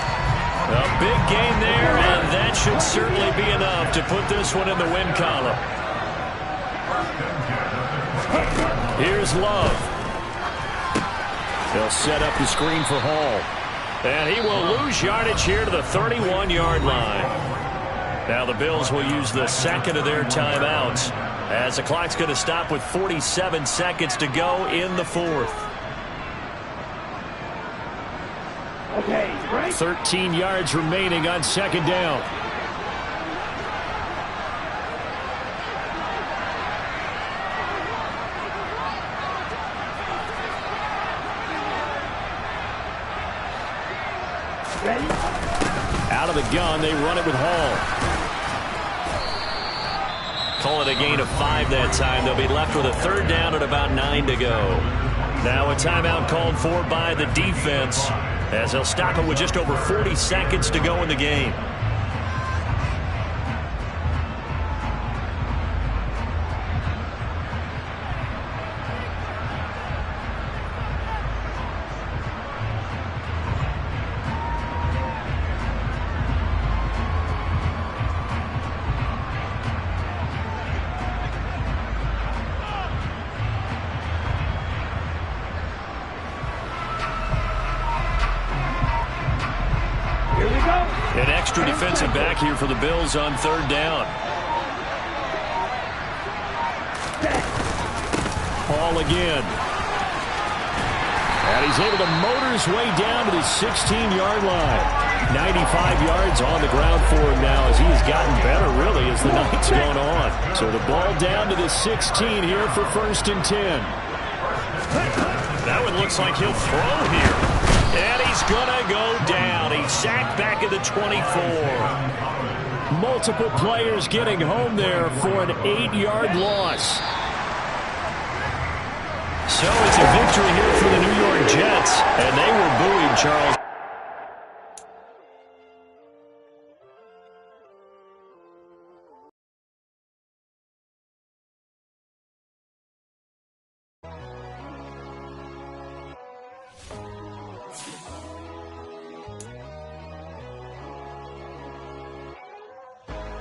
A big gain there, and that should certainly be enough to put this one in the win column. Here's Love. They'll set up the screen for Hall. And he will lose yardage here to the 31-yard line. Now the Bills will use the second of their timeouts as the clock's going to stop with 47 seconds to go in the fourth. Okay, right. 13 yards remaining on second down. Ready? Out of the gun, they run it with Hall. Call it a gain of 5 that time. They'll be left with a third down and about 9 to go. Now a timeout called for by the defense as they'll stop it with just over 40 seconds to go in the game. An extra defensive back here for the Bills on third down. Hall again. And he's able to motor his way down to the 16-yard line. 95 yards on the ground for him now as he has gotten better, really, as the night's gone on. So the ball down to the 16 here for 1st and 10. That one looks like he'll throw here. And he's going to go down. He's sacked back at the 24. Multiple players getting home there for an 8-yard loss. So it's a victory here for the New York Jets. And they were buoyed, Charles.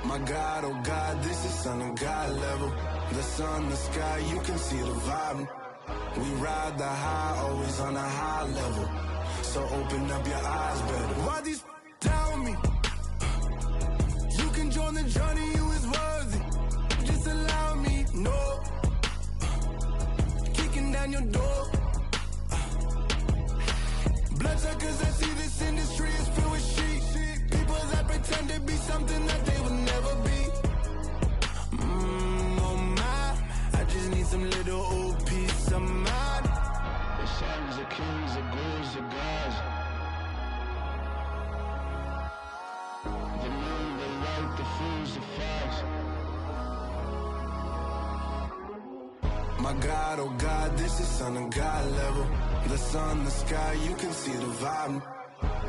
My God, oh God, this is Son of God level. The sun, the sky, you can see the vibe. We ride the high, always on a high level. So open up your eyes better. Why these tell me? You can join the journey, you is worthy. Just allow me, no. Kicking down your door. Bloodsuckers, I see this industry is filled with sheep. People that pretend to be something that they will never be. Oh my, I just need some little old peace of mind. The sons of kings, the ghouls, the gods. The moon, the light, the fools, the facts. My God, oh God, this is Son of God level. The sun, the sky, you can see the vibe.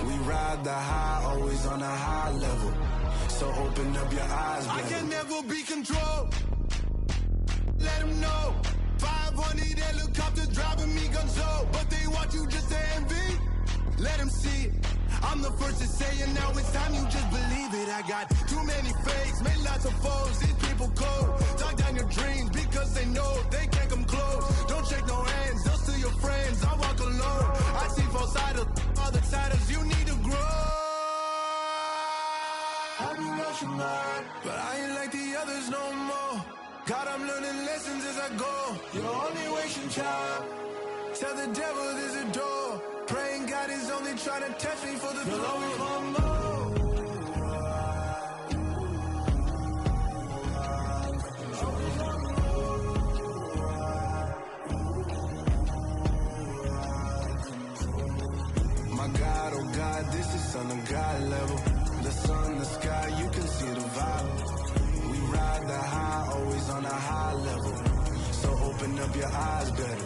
We ride the high, always on a high level. So open up your eyes, baby. I can never be controlled. Let them know. 500 helicopters driving me gonzo. But they want you just to envy. Let them see it. I'm the first to say it, now it's time you just believe it. I got too many fakes, made lots of foes. These people cold. Talk down your dreams because they know they can't come close. Don't shake no hands, they'll steal your friends. I walk alone. I see false idols, other siders, you need to grow. Have you lost your mind? But I ain't like the others no more. God, I'm learning lessons as I go. You're only wasting time. Tell the devil there's a door. Praying God is only trying to touch me for the glory from more. My God, oh God, this is Son of God level. The sun, the sky, you can see the vibe. We ride the high, always on a high level. So open up your eyes better.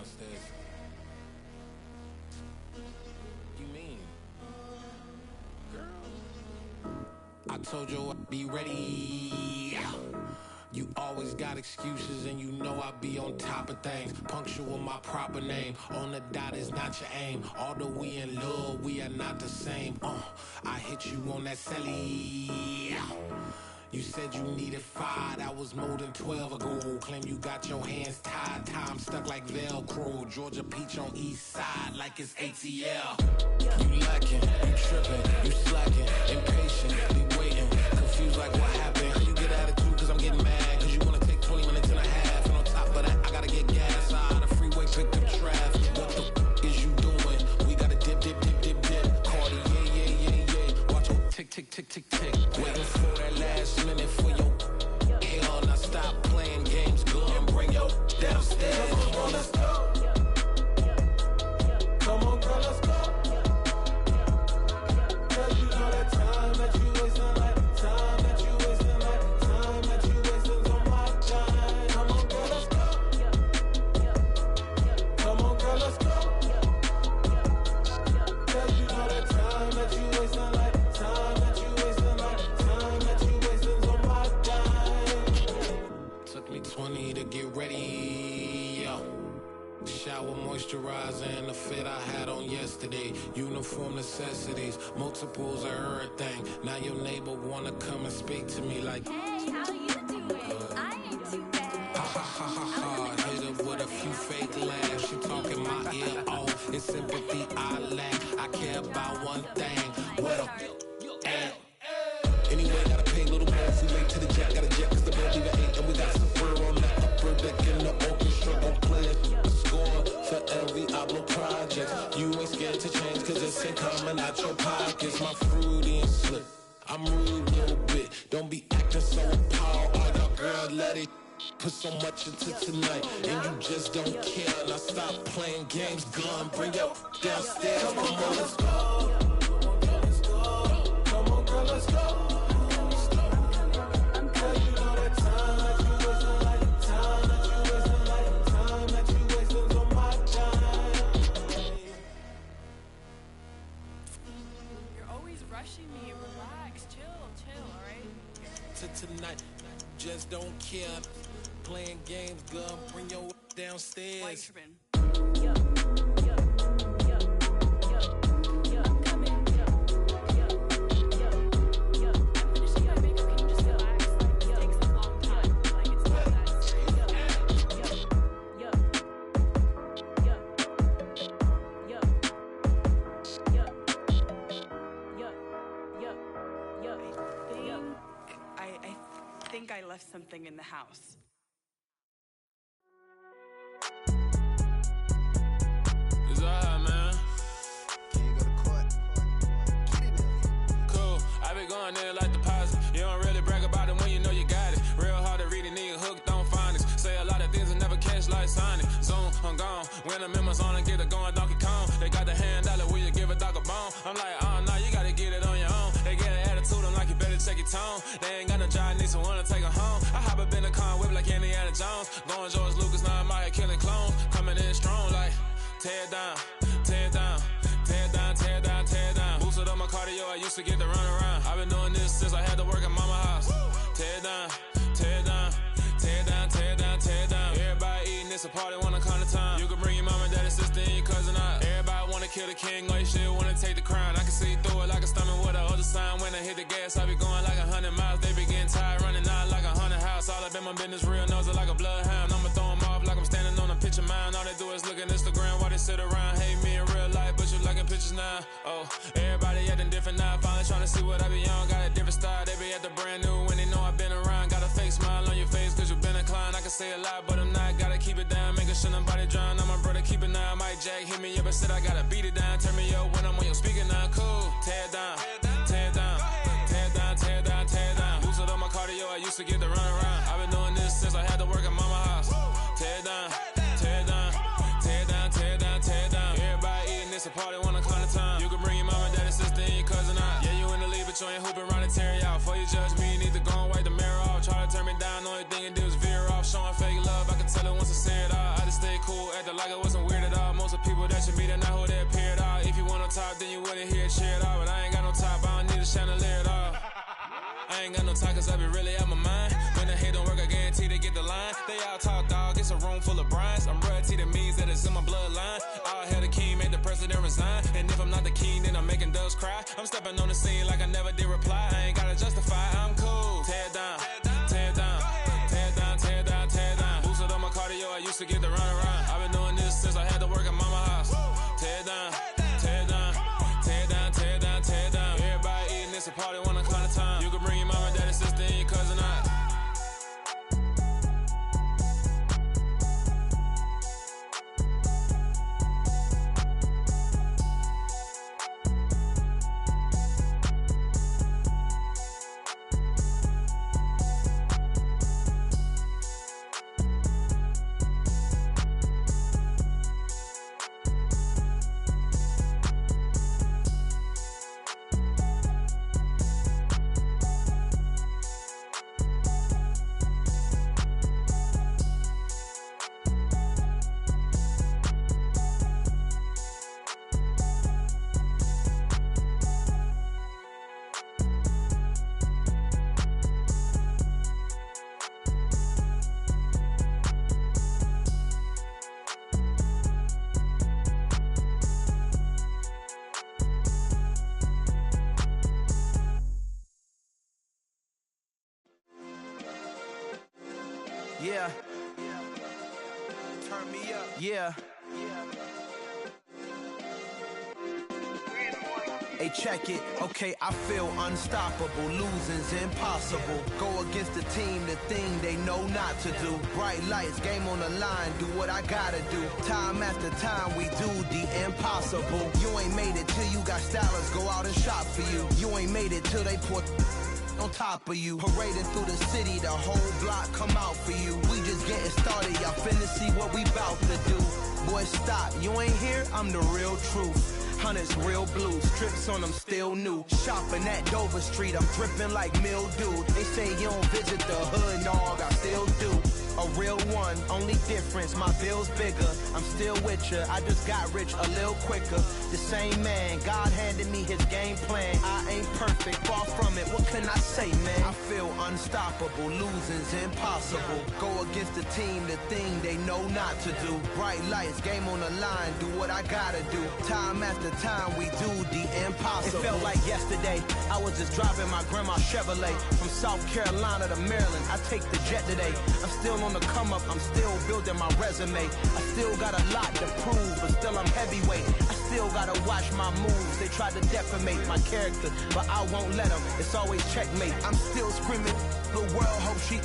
downstairs. You mean? Girl, I told you I'd be ready. You always got excuses and you know I be on top of things. Punctual my proper name. On the dot is not your aim. Although we in love, we are not the same. I hit you on that celly. You said you needed 5, that was more than 12 ago. Claim you got your hands tied, time stuck like Velcro. Georgia Peach on east side like it's ATL. You lacking, you tripping, you slacking, impatient, be waiting, confused like what happened. You get attitude cause I'm getting mad, cause you wanna take 20 minutes and a half. And on top of that, I gotta get gas out of the freeway, pick up traffic. What the is you doing? We gotta dip, dip, dip, dip, dip. Cardi, yeah. Watch your tick, tick, tick, tick, tick. Waiting for that last minute for your hell. Now stop playing games, go and bring your downstairs. Come on, girl, let's go. Come on, girl, let's go. Cause you know that time that you wasting, like time that you wasting, like time that you wasting's on my time. Come on, girl, let's go. Come on, girl, let's go. Cause you know that time that you wasting, like time that you wasting, like time that you wasting's on my dime. Took me 20 to get ready, yo. Shower, moisturizer, and the fit I had on yesterday. Uniform necessities, multiples of everything. Now your neighbor wanna come and speak to me like, hey, how you doing? I ain't too bad. ha ha ha ha ha. Hit her with a few fake laughs. She talking my ear off. It's sympathy I lack. I care about one thing. What up? At? Anyway, gotta pay a little more if we late to the jack. Got a jet cause the boat leave at 8. And we got some fur on that upper deck in the orchestra. Gon' play a score for every Ablo project. You ain't scared to change cause it's ain't coming out your pockets. My fruity and slip. I'm rude a little bit. Don't be acting so appalled. Oh, y'all girl, let it put so much into tonight. And you just don't care. Now stop playing games. Gun, bring your downstairs. Come on, let's go. Come on, girl, let's go. Tonight, just don't care. Playing games, girl, bring your downstairs. I left something in the house. It's alright, man. Can you go to court? Get it in. Cool. I been going there like deposit. You don't really brag about it when you know you got it. Real hard to read a nigga hooked on phonics. Say a lot of things and never catch like Sonic. Zoom, I'm gone. When the members on and get it going Donkey Kong. They got the $100, will you give a dog a bone? I'm like, oh no, you gotta get it on your own. They get an attitude, I'm like, you better check your tone. They ain't got no job, need someone to take her home. I hop up in the car, whip like Indiana Jones. Going George Lucas, now I'm out here killing clones. Coming in strong like, tear down, tear down, tear down, tear down, tear down. Boosted up my cardio, I used to get to run around. I've been doing this since I had to work at mama house. Tear down, tear down, tear down, tear down, tear down. Everybody eating, it's a party, wanna come to time. You can bring your mama, daddy, sister, and your cousin out. Everybody wanna kill the king, or you shit wanna take the crown. I can see through it like a stomach with a other sign. When I hit the gas, I be going like 100 miles. They be getting tired, running out like 100 house. All up in my business, real nose like a bloodhound. I'ma throw 'em off like I'm standing on a picture mound. All they do is look at Instagram while they sit around. Hate me in real life, but you liking pictures now. Oh, everybody acting different now. Finally trying to see what I be on. Got a different style, they be at the brand new when they know I've been around. Got a fake smile on your face cause you been inclined. I can say a lot, but I'm not. Gotta keep it down, making sure nobody drown. I'm my brother, keep it now. Mike Jack hit me up and said I gotta beat it down. Turn me up when I'm on your speaker now. Cool, tear down, tear down, tear down, tear down, tear down. Boosted up my cardio, I used to get to run around. I've been doing this since I had to work at mama house. Tear down, tear down, tear down, tear down, tear down. Everybody eating, it's a party, wanna come to time. You can bring your mama, daddy, sister, and your cousin out. Yeah, you in the league, but you ain't hooping around and tear out. Before you judge me, you need to go and wipe the mirror off. Try to turn me down, only thing you do is veer off. Showing fake love, I can tell it once I say it out. I just stay cool, acting like it wasn't wanna talk cause I be really out my mind. When the hate don't work, I guarantee they get the line. They all talk, dog, it's a room full of brinds. I'm royalty, that means that it's in my bloodline. All hail the king, made the president resign. And if I'm not the king, then I'm making doves cry. I'm stepping on the scene like I never did reply. I ain't gotta justify, I'm cool. Tear down, tear down, tear down, tear down, tear down. Boosted on my cardio, I used to get the run around. I've been doing this since I had to work at mama house. Tear down, tear down, tear down, tear down, tear down. Everybody eating, it's a party, one o'clock of time. You can bring your mama, daddy, sister, and your cousin out. Yeah. Turn me up. Yeah. Hey, check it. Okay, I feel unstoppable. Losing's impossible. Go against the team, the thing they know not to do. Bright lights, game on the line, do what I gotta do. Time after time, we do the impossible. You ain't made it till you got stylers go out and shop for you. You ain't made it till they put on top of you. Parading through the city, the whole block come out for you. We just getting started, y'all finna see what we bout to do. Boy, stop, you ain't here, I'm the real truth. Hunters, real blue, strips on them still new. Shopping at Dover Street, I'm dripping like mildew. They say you don't visit the hood, dog, I still do. A real one, only difference, my bill's bigger. I'm still with ya, I just got rich a little quicker. The same man, God handed me his game plan. I ain't perfect, far from it, what can I say, man? I feel unstoppable, losing's impossible. Go against the team, the thing they know not to do. Bright lights, game on the line, do what I gotta do. Time after time, we do the impossible. It felt like yesterday, I was just driving my grandma's Chevrolet. From South Carolina to Maryland, I take the jet today. I'm still on the come up, I'm still building my resume. I still got a lot to prove, but still I'm heavyweight. I still gotta watch my moves. They tried to defamate my character, but I won't let them. It's always checkmate. I'm still screaming, the world hope she.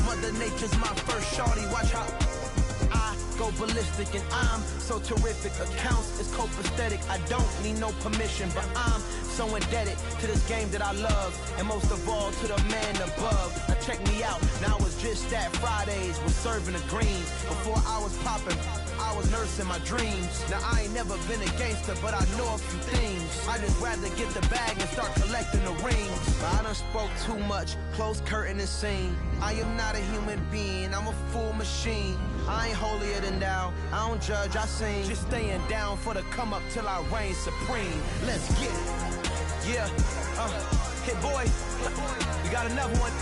Mother Nature's my first shorty, watch how I go ballistic, and I'm so terrific. Accounts is copacetic, I don't need no permission, but I'm so indebted to this game that I love, and most of all to the man above. Now check me out, now it's just that Fridays was serving the greens. Before I was popping, I was nursing my dreams. Now I ain't never been a gangster, but I know a few things. I just rather get the bag and start collecting the rings. But I done spoke too much, close curtain and scene. I am not a human being, I'm a full machine. I ain't holier than thou, I don't judge, I sing. Just staying down for the come up till I reign supreme. Let's get it. Yeah, hey boy, you got another one.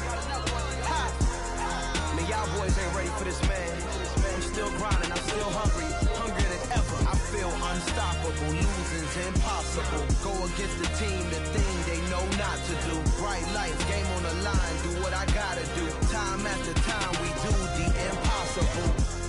Ha. Man, y'all boys ain't ready for this, man. I'm still grinding, I'm still hungry, hungrier than ever. I feel unstoppable, losing's impossible. Go against the team, the thing they know not to do. Bright lights, game on the line, do what I gotta do. Time after time, we do the impossible.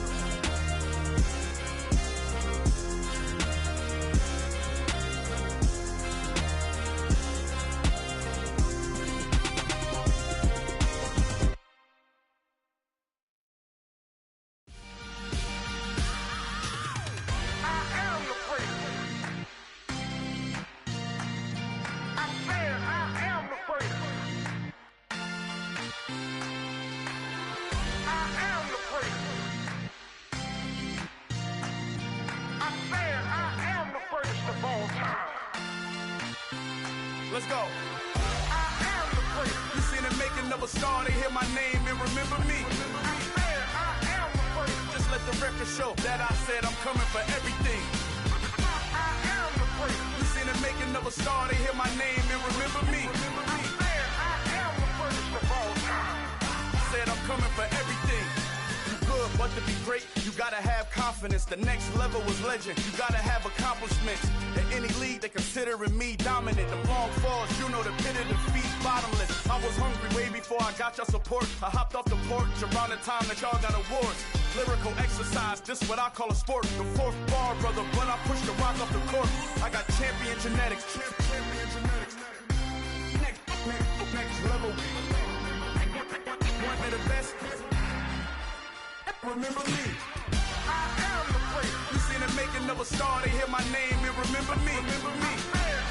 Let's go. I am the prince. You seen the making of a star, they hear my name and remember me. I am the prince. Just let the record show that I said I'm coming for everything. I am the prince. You seen the making of a star, they hear my name and remember me. I am the prince. coming for everything. You good, but to be great, you gotta have confidence. The next level was legend. You gotta have accomplishments. In any league, they considering me dominant. The long falls, you know the pit of defeat, bottomless. I was hungry way before I got your support. I hopped off the porch around the time that y'all got awards. Lyrical exercise, this what I call a sport. The fourth bar, brother, when I push the rock off the court. I got champion genetics. Next level. One of the best. Remember me. I am the great. You seen the making of a star, they hear my name and remember me. Remember me.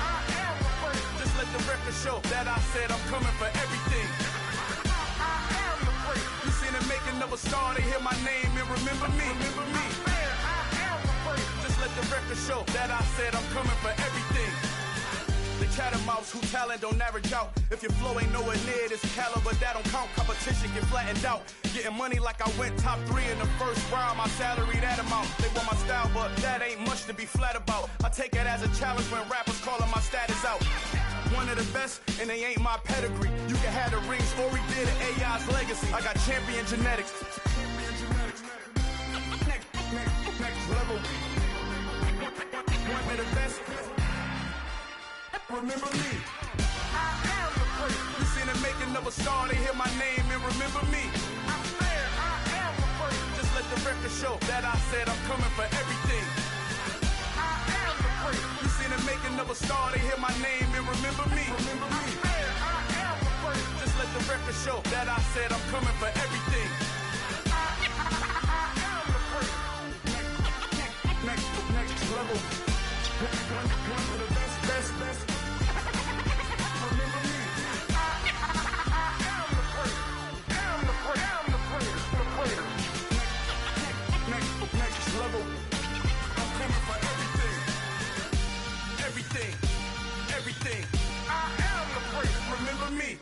I am the great. Just let the record show that I said I'm coming for everything. I am the great. You seen the making of a star, they hear my name and remember me. Remember me. I am the great. Just let the record show that I said I'm coming for everything. The catamounts who talent don't average out. If your flow ain't nowhere near this caliber, that don't count. Competition get flattened out. Getting money like I went top 3 in the first round. My salary that amount. They want my style, but that ain't much to be flat about. I take it as a challenge when rappers calling my status out. One of the best, and they ain't my pedigree. You can have the rings, or we did AI's legacy. I got champion genetics. Next level. One of the best. Remember me. I am the great. You seen the making of a star, they hear my name and remember me. I am the great. Just let the record show that I said I'm coming for everything. I am the great. You seen the making of a star, they hear my name and remember me. Remember me. I am the great. Just let the record show that I said I'm coming for everything. I am the great. Next level. One of the best. Everything. I am the great. Remember me.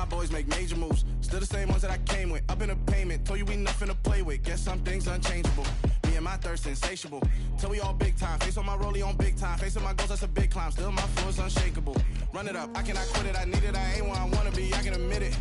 Boys make major moves, still the same ones that I came with. Up in a payment, told you we nothing to play with. Guess some things unchangeable. Me and my thirst insatiable. Till we all big time. Face on my rollie on big time. Facing my goals, that's a big climb. Still my flow is unshakable. Run it up, I cannot quit it. I need it, I ain't where I wanna be. I can admit it.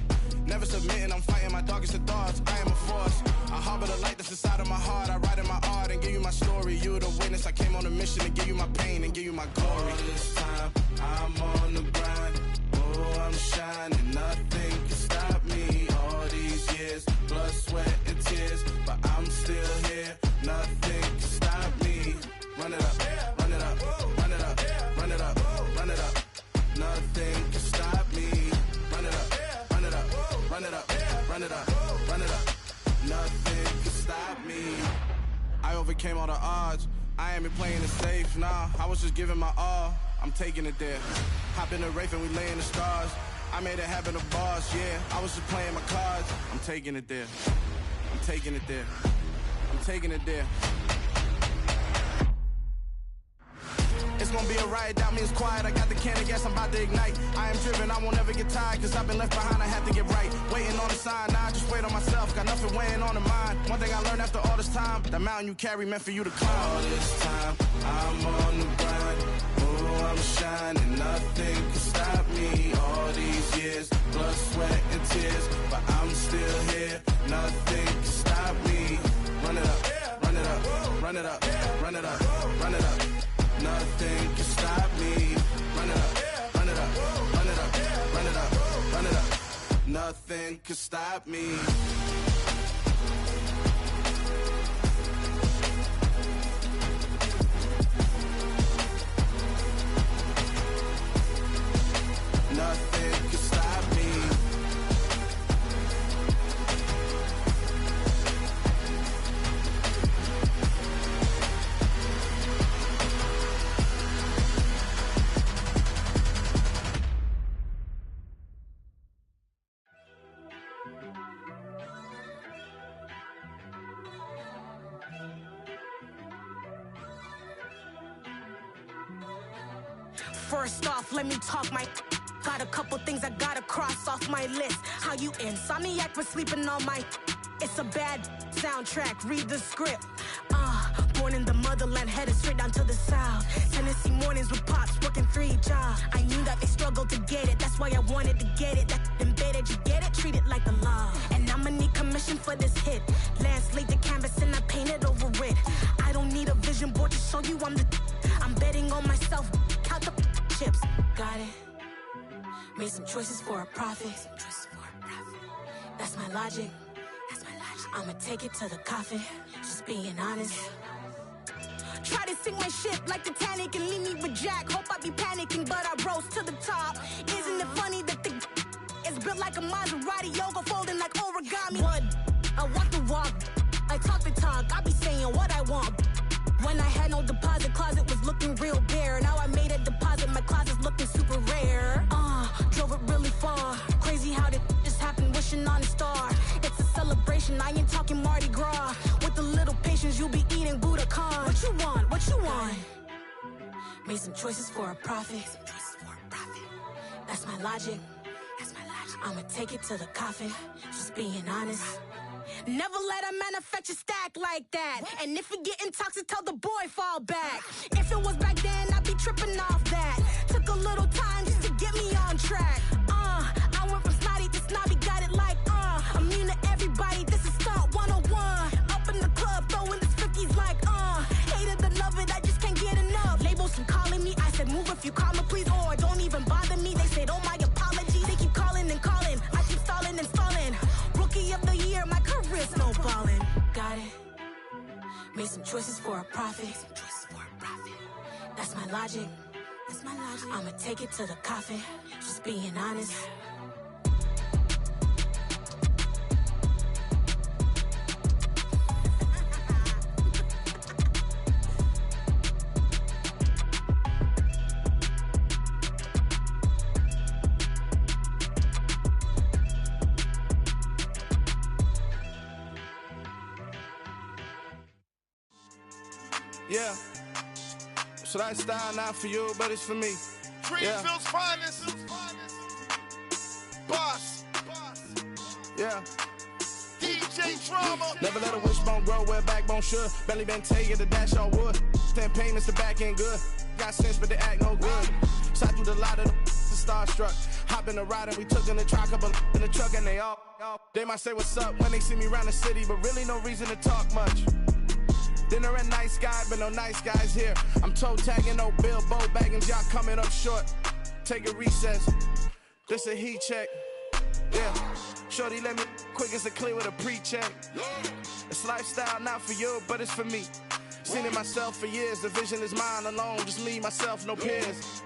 Never submitting, I'm fighting my darkest of thoughts. I am a force. I harbor the light that's inside of my heart. I write in my art and give you my story. You the witness. I came on a mission to give you my pain and give you my glory. All this time, I'm on the grind. Oh, I'm shining. Nothing can stop me. All these years, blood, sweat, and tears, but I'm still here. Nothing can stop me. Run it up, run it up, run it up, run it up, run it up. Nothing can stop me. Run it up, run it up, run it up, run it up, run it up. Nothing can stop me. I overcame all the odds. I ain't been playing it safe, nah. I was just giving my all. I'm taking it there. Hop in the Wraith and we lay in the stars. I made it happen to boss, yeah. I was just playing my cards. I'm taking it there. I'm taking it there. I'm taking it there. It's gonna be a riot, doubt me it's quiet. I got the can of gas, I'm about to ignite. I am driven, I won't ever get tired, cause I've been left behind, I have to get right. Waiting on the sign, now I just wait on myself. Got nothing weighing on the mind. One thing I learned after all this time, the mountain you carry meant for you to climb. All this time, I'm on the grind. Oh, I'm shining, nothing can stop me. All these years, blood, sweat, and tears, but I'm still here. Nothing can stop me. Run it up, run it up, run it up, run it up, run it up. Nothing can stop me. Run it up, run it up, run it up, run it up, run it up. Nothing can stop me. Nothing can stop me. First off, let me talk my. Got a couple things I gotta cross off my list. How you insomniac for sleeping on my. It's a bad soundtrack, read the script. Born in the motherland, headed straight down to the south. Tennessee mornings with pops, working 3 jobs. I knew that they struggled to get it, that's why I wanted to get it. That embedded, you get it, treat it like a law. And I'ma need commission for this hit. Lance laid the canvas and I painted over it. I don't need a vision board to show you I'm betting on myself, count the chips. Got it. Made some choices for a profit. That's my logic. I'ma take it to the coffin, just being honest. Try to sink my ship like Titanic and leave me with Jack. Hope I be panicking, but I rose to the top. Isn't it funny that the is built like a Maserati, yoga folding like origami? What? I walk the walk, I talk the talk, I be saying what I want. When I had no deposit, closet was looking real bare. Now I made a deposit, my closet's looking super rare. Drove it really far. Crazy how did just happen, wishing on a star. It's a celebration, I ain't talking Mardi Gras. With a little patience, you'll be eating Budokan. What you want? What you want? Made some choices for a profit. That's my logic. I'ma take it to the coffin, just being honest. Never let a manufacture stack like that. And if it getting toxic, tell the boy fall back. If it was back then, I'd be tripping off that. Took a little time just to get me on track. I went from snotty to snobby, got it like immune to everybody, this is stunt 101. Up in the club, throwing the cookies like hate it or love it, I just can't get enough. Labels keep calling me, I said move if you call me please, or don't even bother me. They said oh my apologies, they keep calling and calling, I keep stalling and stalling. Rookie of the year, my career snowballing. Got it. Made some choices for a profit. That's my logic. I'ma take it to the coffin, just being honest. Yeah. So that style not for you, but it's for me. Greenfield's finest. Boss. Yeah. DJ Drama. Never let a wishbone grow where a backbone should. Belly been taking the dash all wood. 10 payments, the back end good. Got sense, but they act no good. Shot through the lot of the starstruck. Hop in the ride and we took in the truck, up in the truck and they all. They might say what's up when they see me around the city, but really no reason to talk much. Dinner at nice guy, but no nice guys here. I'm toe tagging, no Bilbo bagging, y'all coming up short. Take a recess. This a heat check. Yeah. Shorty let me quick as a clear with a pre-check. It's lifestyle not for you, but it's for me. Seen it myself for years. The vision is mine alone. Just me, myself, no peers.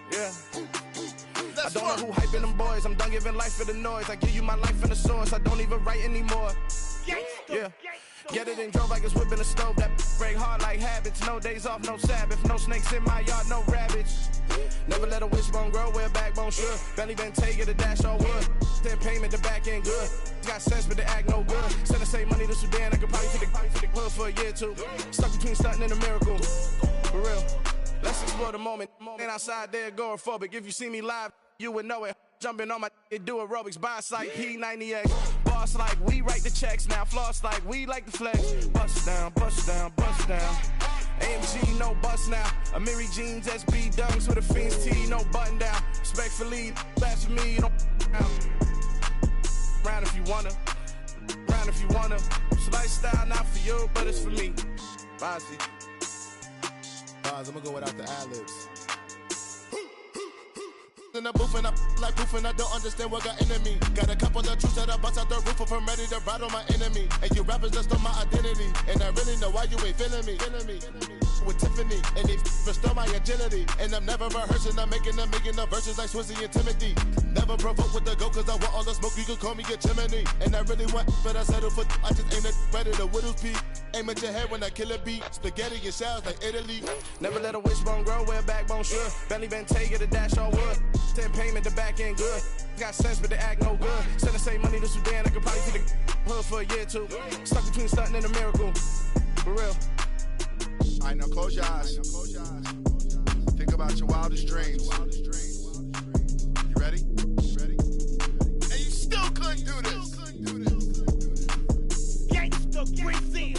Yeah. I don't know who hyping them boys. I'm done giving life for the noise. I give you my life in the source. I don't even write anymore. Yeah. Get it and drove like it's whipping a stove. That break hard like habits. No days off, no Sabbath. No snakes in my yard, no rabbits. Never let a wishbone grow where a backbone should. Belly been taking the dash all wood. 10 payment, the back end good. Got sense, but they act no good. Send the same money to Sudan. I could probably take the hood for a year or two. Stuck between stunting and a miracle. For real. Let's explore the moment. Ain't outside there agoraphobic. If you see me live, you would know it. Jumping on my do aerobics, boss like P90X. Boss like we write the checks now. Floss like we like the flex. Bust down, bust down, bust down. AMG, no bust now. Amiri jeans, SB dunks with a Fiends T, no button down. Respectfully, that's for me, you don't round if you wanna. Round if you wanna. It's lifestyle not for you, but it's for me. Bozzy. I'm gonna go without the ad-libs. In the booth and I like proof and I don't understand what got into me. Got a couple of truths that I bust out the roof of, I'm ready to ride on my enemy. And you rappers just stole my identity, and I really know why you ain't feeling me. With Tiffany, and they restore my agility. And I'm never rehearsing, I'm making the verses like Swizzy and Timothy. Never provoke with the go, cause I want all the smoke, you can call me a chimney. And I really want, but I settle for, I just aim at ready to Whittles Peak. Aim at your head when I kill a beat. Spaghetti and shells like Italy. Never let a wishbone grow where a backbone should. Belly been taking the dash all wood. 10 payment, the back end good. Got sense, but they act no good. Send the same money to Sudan, I could probably take the hood for a year or two. Stuck between stunting and a miracle. For real. Alright, now close your eyes. Think about your wildest dreams. You ready? And you still couldn't do this. Gangsta Brazil.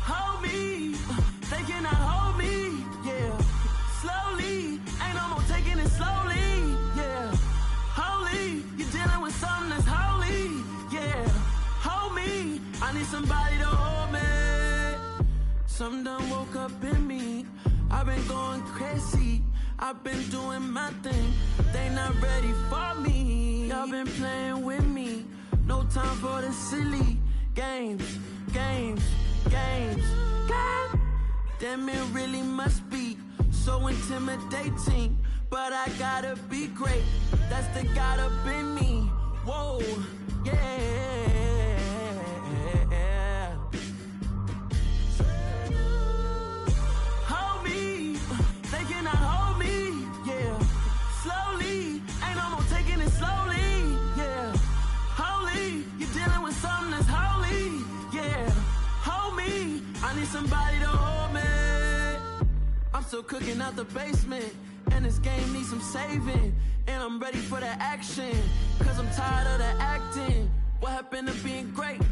Hold me, they cannot hold me, yeah. Slowly, ain't no more taking it slowly, yeah. Holy, you're dealing with something that's holy, yeah. Hold me, I need somebody to hold me. Something done woke up in me, I've been going crazy. I've been doing my thing, they not ready for me. Y'all been playing with me, no time for the silly games. Damn, it really must be so intimidating, but I gotta be great. That's the God up in me. Whoa, yeah. Hold me, they cannot hold me, yeah. Slowly, ain't no more taking it slowly, yeah. Holy, you're dealing with something that's holy, yeah. Hold me, I need somebody to hold me. I'm still cooking out the basement, and this game needs some saving. And I'm ready for the action, cause I'm tired of the acting. What happened to being great?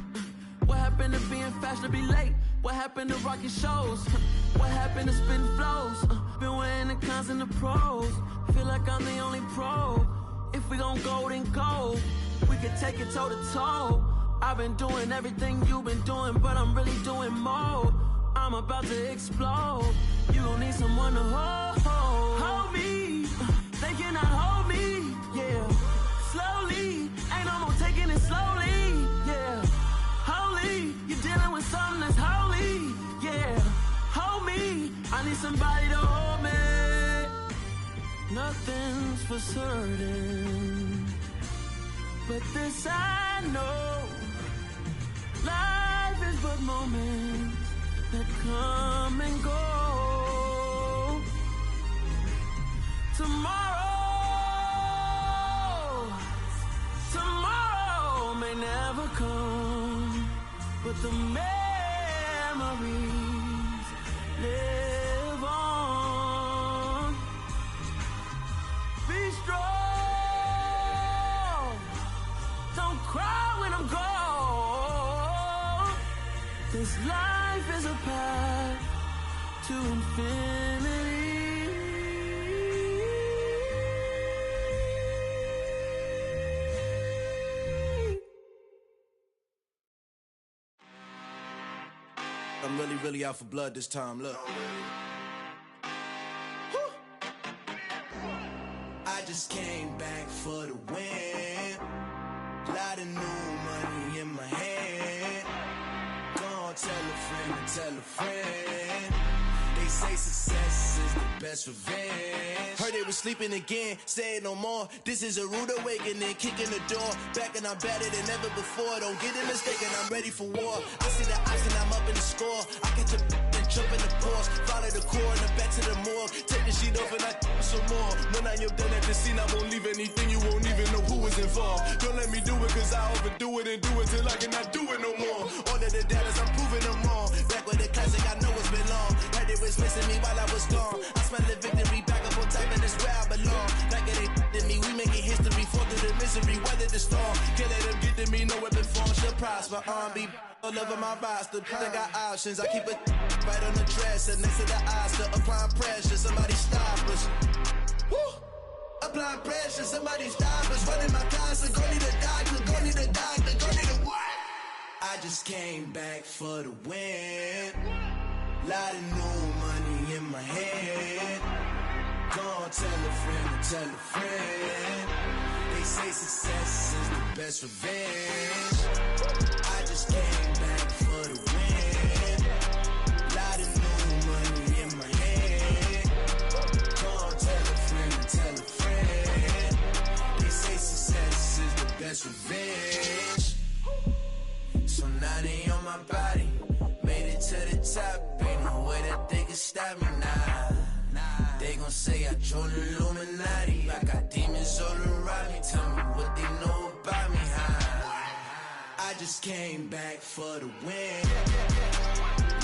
What happened to being fashionably late? What happened to rocking shows? What happened to spitting flows? Been wearing the cons and the pros. Feel like I'm the only pro. If we gon' go, then go. We could take it toe to toe. I've been doing everything you've been doing, but I'm really doing more. I'm about to explode. You gon' need someone to hold me. They cannot hold me, yeah. Slowly, ain't no more taking it slowly, yeah. Holy, you're dealing with something that's holy, yeah. Hold me, I need somebody to hold me. Nothing's for certain, but this I know. Life is but moments that come and go. Tomorrow may never come, but the memories live on. Be strong, don't cry when I'm gone. This life is a path to infinity. I'm really out for blood this time, look. I just came back for the win. Lot of new money in my hand. Gonna tell a friend and tell a friend. They say success is the best revenge. Heard they was sleeping again, say it no more. This is a rude awakening, kicking the door. Back and I'm better than ever before. Don't get it mistaken, I'm ready for war. I see the ice and I'm up in the score. I catch a and jump in the course. Follow the core and the back to the morgue. Take the sheet off and I some more. When I am done at the scene, I won't leave anything. You won't even know who was involved. Don't let me do it cause I overdo it and do it till I cannot do it no more. All of the doubters, I'm proving them wrong. Back with the classic, I know it's been long. Heard it was missing me while I was gone. I smell the victory back up on top and it's where I belong. Like it ain't to me, we making history. Fall through the misery, weather the storm. Can't let them get to me, no weapon form should prosper. Be all over my roster. I got options, I keep it right on the dresser. Next to the Oscar, applying pressure. Somebody stop us. Woo! Applying pressure, somebody stop us. Running my closet, go need a doctor, go need a doctor, go need a what? I just came back for the win. Lot of new money in my head. Gonna tell a friend and tell a friend. They say success is the best revenge. I just came back for the win. Lot of new gon' say I joined the Illuminati. I got demons all around me. Tell me what they know about me. I just came back for the win.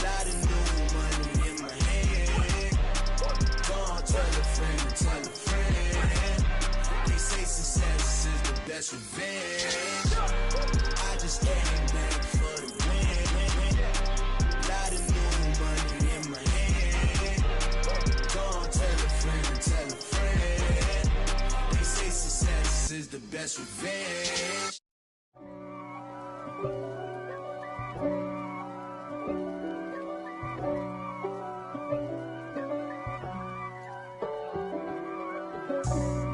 Lot of new money in my hand. Go on, tell a friend, tell a friend. They say success is the best revenge. I just came back for the win. Lot of new money in my hand. Go on, tell a friend. They say success is the best revenge.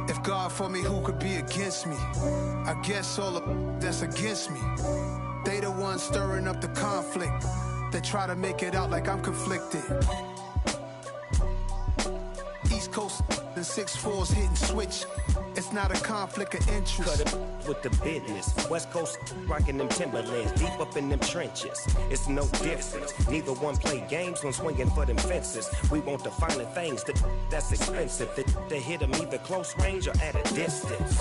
If God for me, who could be against me? I guess all of that's against me. They the ones stirring up the conflict. They try to make it out like I'm conflicted. East Coast and 6'4's hitting switch. It's not a conflict of interest. Cut it with the business. West Coast rocking them Timberlands, deep up in them trenches. It's no difference. Neither one play games when swinging for them fences. We want the finer things that's expensive. They hit them either close range or at a distance.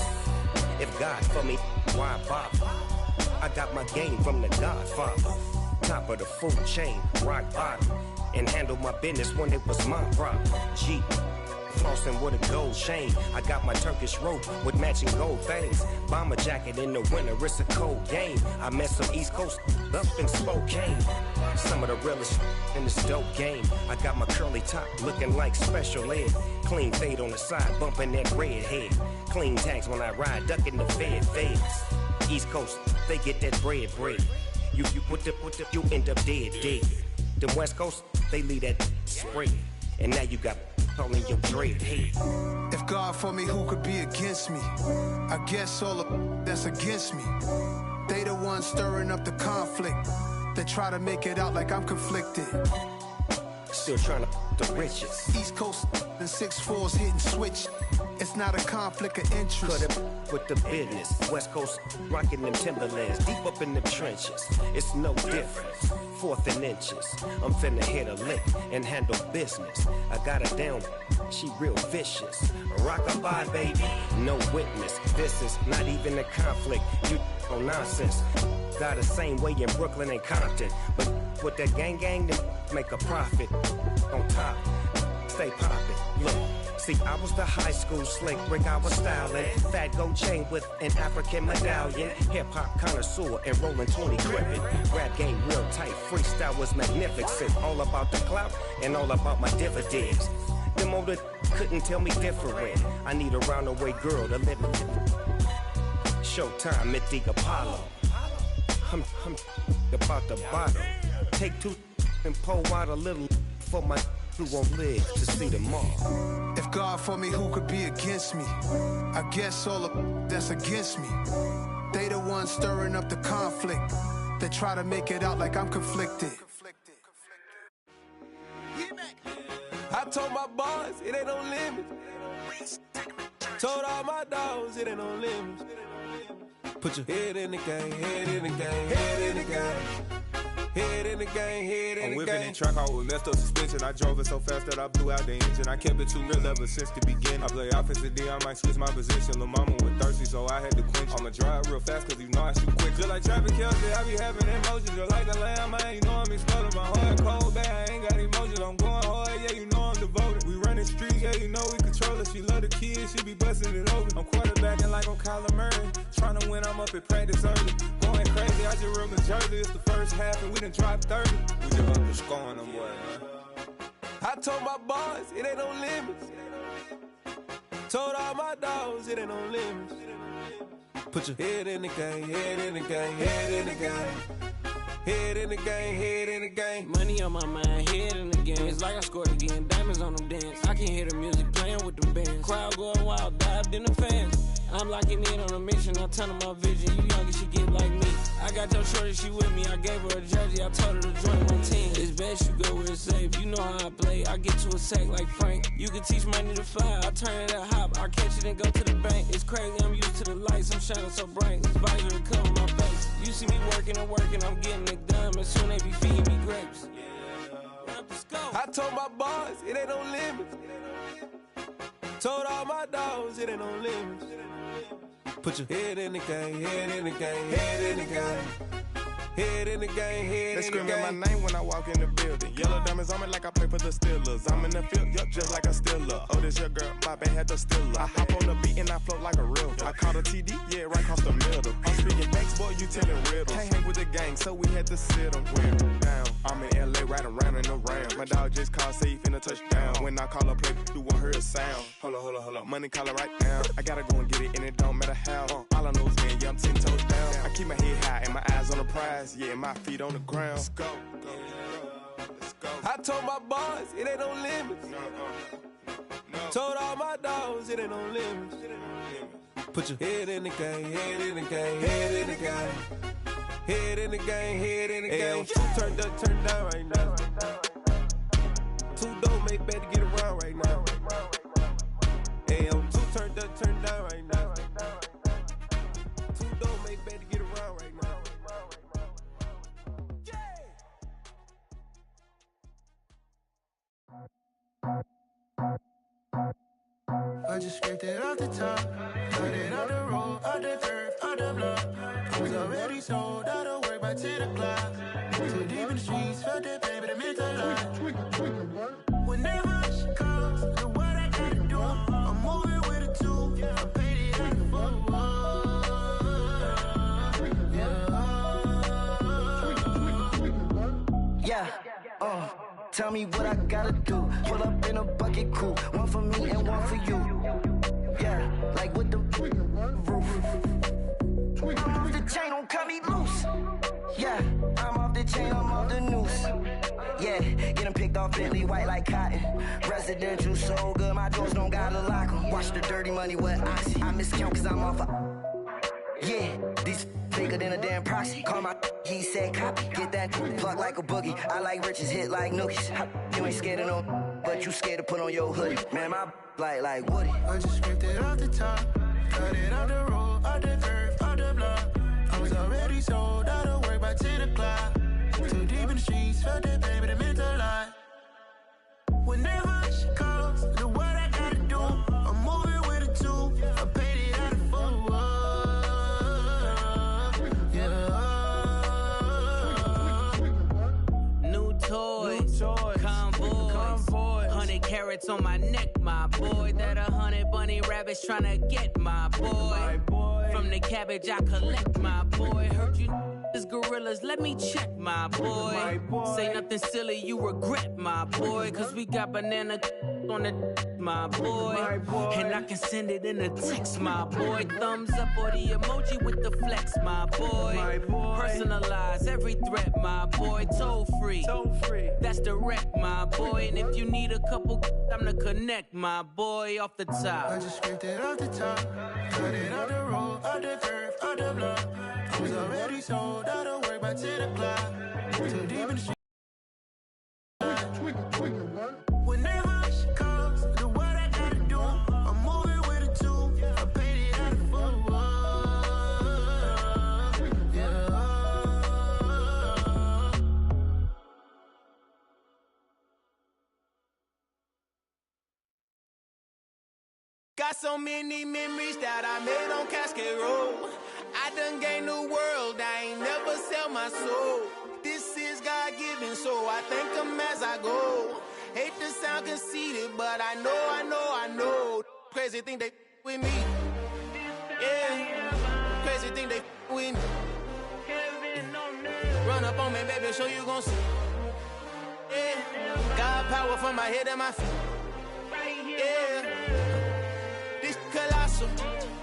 If God for me, why bother? I got my game from the Godfather. Top of the food chain, rock bottom. And handle my business when it was my problem. G. Flossing with a gold chain. I got my Turkish rope with matching gold things. Bomber jacket in the winter, it's a cold game. I met some East Coast up in Spokane. Some of the realest in this dope game. I got my curly top looking like special ed. Clean fade on the side, bumping that red head. Clean tags when I ride, ducking the feds. East Coast, they get that bread. You put the, you end up dead. Them West Coast, they leave that spread. And now you got all in your dread head. If God for me, who could be against me? I guess all of that's against me. They the ones stirring up the conflict. They try to make it out like I'm conflicted. Still trying to the riches. East Coast and 6'4's hitting switch. It's not a conflict of interest. Cut it with the business. West Coast rocking them Timberlands, deep up in them trenches. It's no difference. 4th and inches. I'm finna hit a lick and handle business. I got her down, she real vicious. Rock-a-bye, baby, no witness. This is not even a conflict. You on nonsense. Got the same way in Brooklyn and Compton. But with that gang, then make a profit. On top, stay poppin'. Look. See, I was the high school slick Rick, I was styling. Fat gold chain with an African medallion. Hip-hop connoisseur and rolling 20 gripping. Rap game real tight, freestyle was magnificent. All about the clout and all about my dividends. Them older couldn't tell me different. I need a roundaway girl to live in. Showtime at the Apollo. I'm about the bottle. Take 2 and pour out a little for my who won't live to see tomorrow. If God for me, who could be against me? I guess all of that's against me. They the ones stirring up the conflict. They try to make it out like I'm conflicted. I told my boys it ain't no limits. Told all my dogs it ain't no limits. Put your head in the game, head in the game, head in the game. Head in the game, head in the game. I'm whipping in track out with messed up suspension. I drove it so fast that I blew out the engine. I kept it too real ever since the beginning. I play offensive D, I might switch my position. Lil' mama was thirsty, so I had to quench. I'ma drive real fast, cause you know I shoot quick. Just like traffic Kelsey, I be having emotions. Just like a lamb, man, you know I'm exploding. My heart cold, bad, I ain't got emotions. I'm going hard, yeah, you know I'm devoted. We running streets, yeah, you know we control it. She love the kids, she be busting it over. I'm quarterbacking like I'm Kyler Murray. Trying to win, I'm up at practice early. Going crazy, I just real New Jersey. It's the first half and we done dropped 30. We just up to scoring them, boy, man. I told my boys it ain't no limits. Told all my dogs it ain't no limits. Put your head in the game, head in the game, head in the game. Head in the game, head in the game. Money on my mind, head in the game. It's like I scored again, diamonds on them dance. I can hear the music playing with them bands. Crowd going wild, dived in the fans. I'm locking in on a mission, I tell her my vision. You young and she get like me. I got your shorty, she with me. I gave her a jersey, I told her to join my team. It's best you go where it's safe. You know how I play. I get to a sack like Frank. You can teach money to fly. I turn it at hop. I catch it and go to the bank. It's crazy, I'm used to the lights. I'm shining so bright. This visor will cover my face. You see me working and working, I'm getting it done. And soon they be feeding me grapes. I told my boys it ain't no limits. Told all my dogs it ain't no limits. Put your head in the game, head in the game, head in the game. Head in the game, head They in the game. screaming my name when I walk in the building. Yellow diamonds on me like I play for the Steelers. I'm in the field, yup, just like a Steeler. Oh, this your girl, my bad had the Steeler. I hop on the beat and I float like a river. I caught a TD, yeah, right across the middle. I'm speaking facts, boy, you telling riddles. Can't hang with the gang, so we had to sit them down. I'm in LA, riding around and around. My dog just called, say he finna touchdown. When I call a play, you won't hear a sound. Hold up, money caller right now. I gotta go and get it, and it don't matter how. All I know is, man, yeah, I'm 10 toes down. I keep my head high and my eyes on the prize. Yeah, my feet on the ground. Let's go. I told my boys it ain't no limits. Told all my dogs it ain't no limits. Put your head in the game, head in the game, head in the game. Head in the game, head in the game. Two turned up, turned down right now. Two dope make better get around right now. Two turned up, turned down right now. Two dope make better get around right now. I just scraped it off the top, cut it out the road, out the turf, out the block. I was already sold, out of work by 10 o'clock. Too deep in the streets, felt that pain, but it meant a lot. Whenever she calls, the what I gotta do, I'm moving with a two. I paid it out the full. Yeah, tell me what I gotta do. Pull up in a bucket crew, one for me and one for you. Yeah, like with the roof. I'm off the chain, don't cut me loose. Yeah, I'm off the chain, I'm off the noose. Yeah, get them picked off Bentley, white like cotton. Residential, so good, my doors don't gotta lock them. Watch the dirty money with oxy. I miscount cause I'm off a... Yeah, these bigger than a damn proxy. Call my he said copy. Get that plug like a boogie. I like riches, hit like nookies. You ain't scared of no, but you scared to put on your hoodie. Man, my like Woody. I just scraped it off the top, cut it out the road, out the turf, out the block. I was already sold, out of work by 10 o'clock. Too deep in the streets, felt that pain, but it meant a lot. Whenever she calls, the what I gotta do, I'm moving with a two. I paid it out of full. Convoy, 100 carats on my neck, my boy. That 100 bunny rabbits tryna get my boy. From the cabbage I collect, my boy. Heard you is gorillas, let me check, my boy. Say nothing silly, you regret, my boy. Cause we got banana on the my boy. And I can send it in a text, my boy. Thumbs up or the emoji with the flex, my boy. Personalize every threat, my boy. Toll free, that's direct, my boy. And if you need a couple, I'm to connect, my boy, off the top. I just scraped it off the top, cut it out the road, out the turf, out the block. I was already sold, out of work by 10 o'clock. Too deep in the street. Whenever she calls, the what I gotta do, I'm moving with a two. I paid it out of full. Got so many memories that I made on Cascade Road. I done gained the world, I ain't never sell my soul. This is God-given, so I thank him as I go. Hate to sound conceited, but I know. Crazy thing they with me. Yeah, crazy thing they with me. Run up on me, baby, show you gon' see. Yeah, got power from my head and my feet. Yeah, this colossal.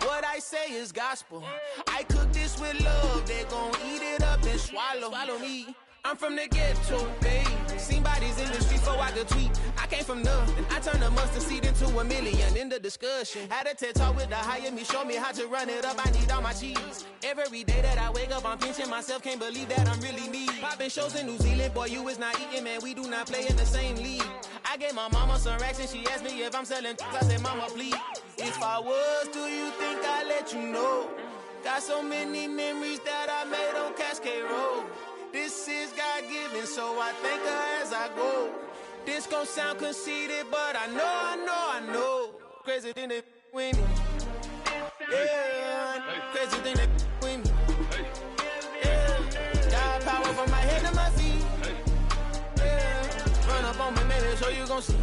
What I say is gospel. I cook this with love, they gon' eat it up and swallow me. I'm from the ghetto, babe. Seen bodies in the streets so I could tweet. I came from nothing. I turned a mustard seed into a million in the discussion. Had a TED talk with the higher me, show me how to run it up. I need all my cheese. Every day that I wake up, I'm pinching myself. Can't believe that I'm really me. Popping shows in New Zealand, boy, you is not eating, man. We do not play in the same league. I gave my mama some racks and she asked me if I'm selling. I said, mama, please. If I was, do you think I'd let you know? Got so many memories that I made on Cascade Road. This is God-given, so I thank her as I go. This gon' sound conceited, but I know. Crazy thing that with me. Yeah, crazy thing that with me. Yeah, got power from my head to my feet. Yeah, run up on me, maybe so you gon' see.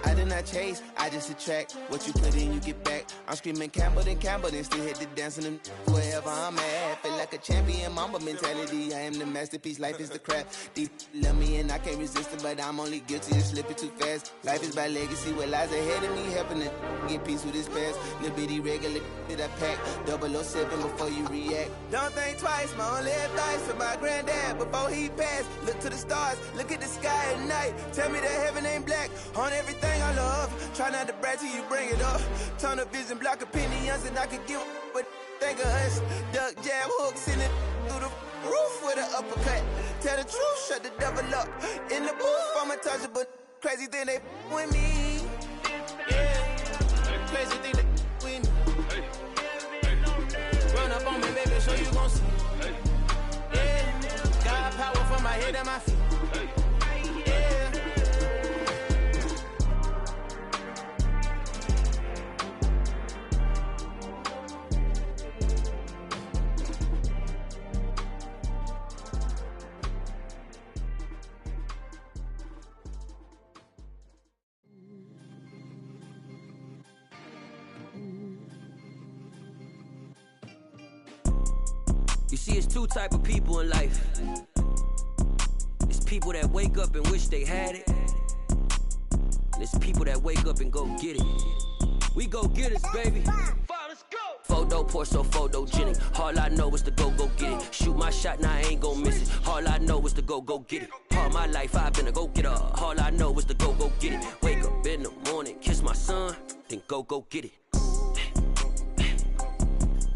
I did not chase, I just attract. What you put in, you get back. I'm screaming Campbell, then still hit the dancing and wherever I'm at. Feel like a champion, mamba mentality. I am the masterpiece, life is the crap. These love me and I can't resist it, but I'm only guilty of slipping too fast. Life is by legacy, what lies ahead of me, helping to get peace with this past. Little bitty regular that I pack, 007 before you react. Don't think twice, my only advice for my granddad before he passed. Look to the stars, look at the sky at night. Tell me that heaven ain't black on everything I love. Try not to brag till you bring it up. Tunnel vision, block opinions, and I could give but think of us. Duck jab hooks in it through the roof with an uppercut. Tell the truth, shut the devil up. In the booth, I'm untouchable. Crazy thing they with me. Yeah, crazy thing they with me. Run up on me, baby, so you gon' see. Yeah, got power from my head to my feet. You see, it's two type of people in life. It's people that wake up and wish they had it. And it's people that wake up and go get it. We go get it, baby. Photo poor, so photogenic. All I know is to go get it. Shoot my shot, now I ain't gon' miss it. All I know is to go get it. All my life I've been a go-getter. All I know is to go get it. Wake up in the morning, kiss my son, then go get it.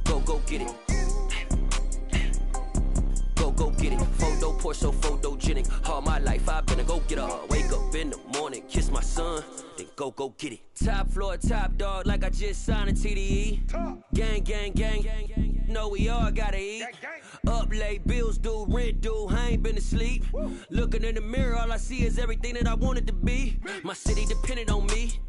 Go get it. Go get it. Photo poor, so photogenic. All my life I've been a go-getter. Wake up in the morning, kiss my son, then go get it. Top floor, top dog, like I just signed a TDE. Gang, gang, gang. Know we all gotta eat. Up late, bills due, rent due, I ain't been asleep. Looking in the mirror, all I see is everything that I wanted to be. My city depended on me,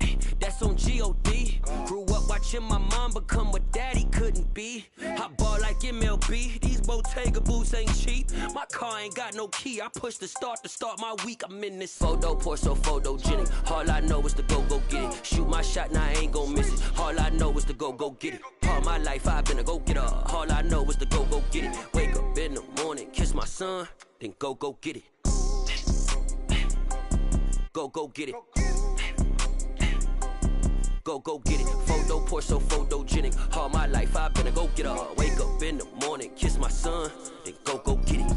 that's on G.O.D. Grew up watching my mom become what daddy couldn't be. I ball like MLB, these Bottega boots ain't cheap. My car ain't got no key, I push the start to start my week. I'm in this photo poor, so photogenic. All I know is to go get it. Shoot my shot, now I ain't gon' miss it. All I know is to go get it. All my life I've been a go-getter. All I know is to go get it. Wake up in the morning, kiss my son, then go get it. Go get it. Go get it. Photo poor, so photogenic. All my life I've been a go-getter. Wake up in the morning, kiss my son, then go get it.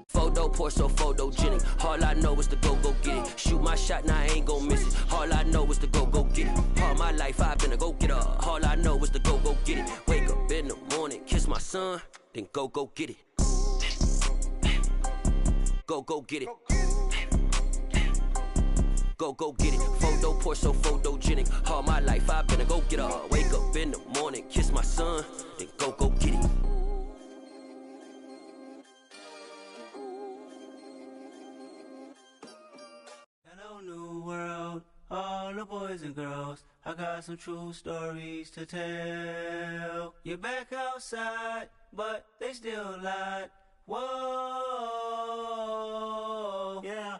Photo poor, so photogenic. All I know is to go get it. Shoot my shot, now I ain't gon' miss it. All I know is to go get it. All my life I've been a go-getter. All I know is to go get it. Wake up in the morning, kiss my son, then go get it. Go get it. Go get it. Photo poor, so photogenic. All my life I've been a go-getter. Wake up in the morning, kiss my son, then go get it. Hello, new world, all the boys and girls. I got some true stories to tell. You're back outside, but they still lied. Whoa, yeah.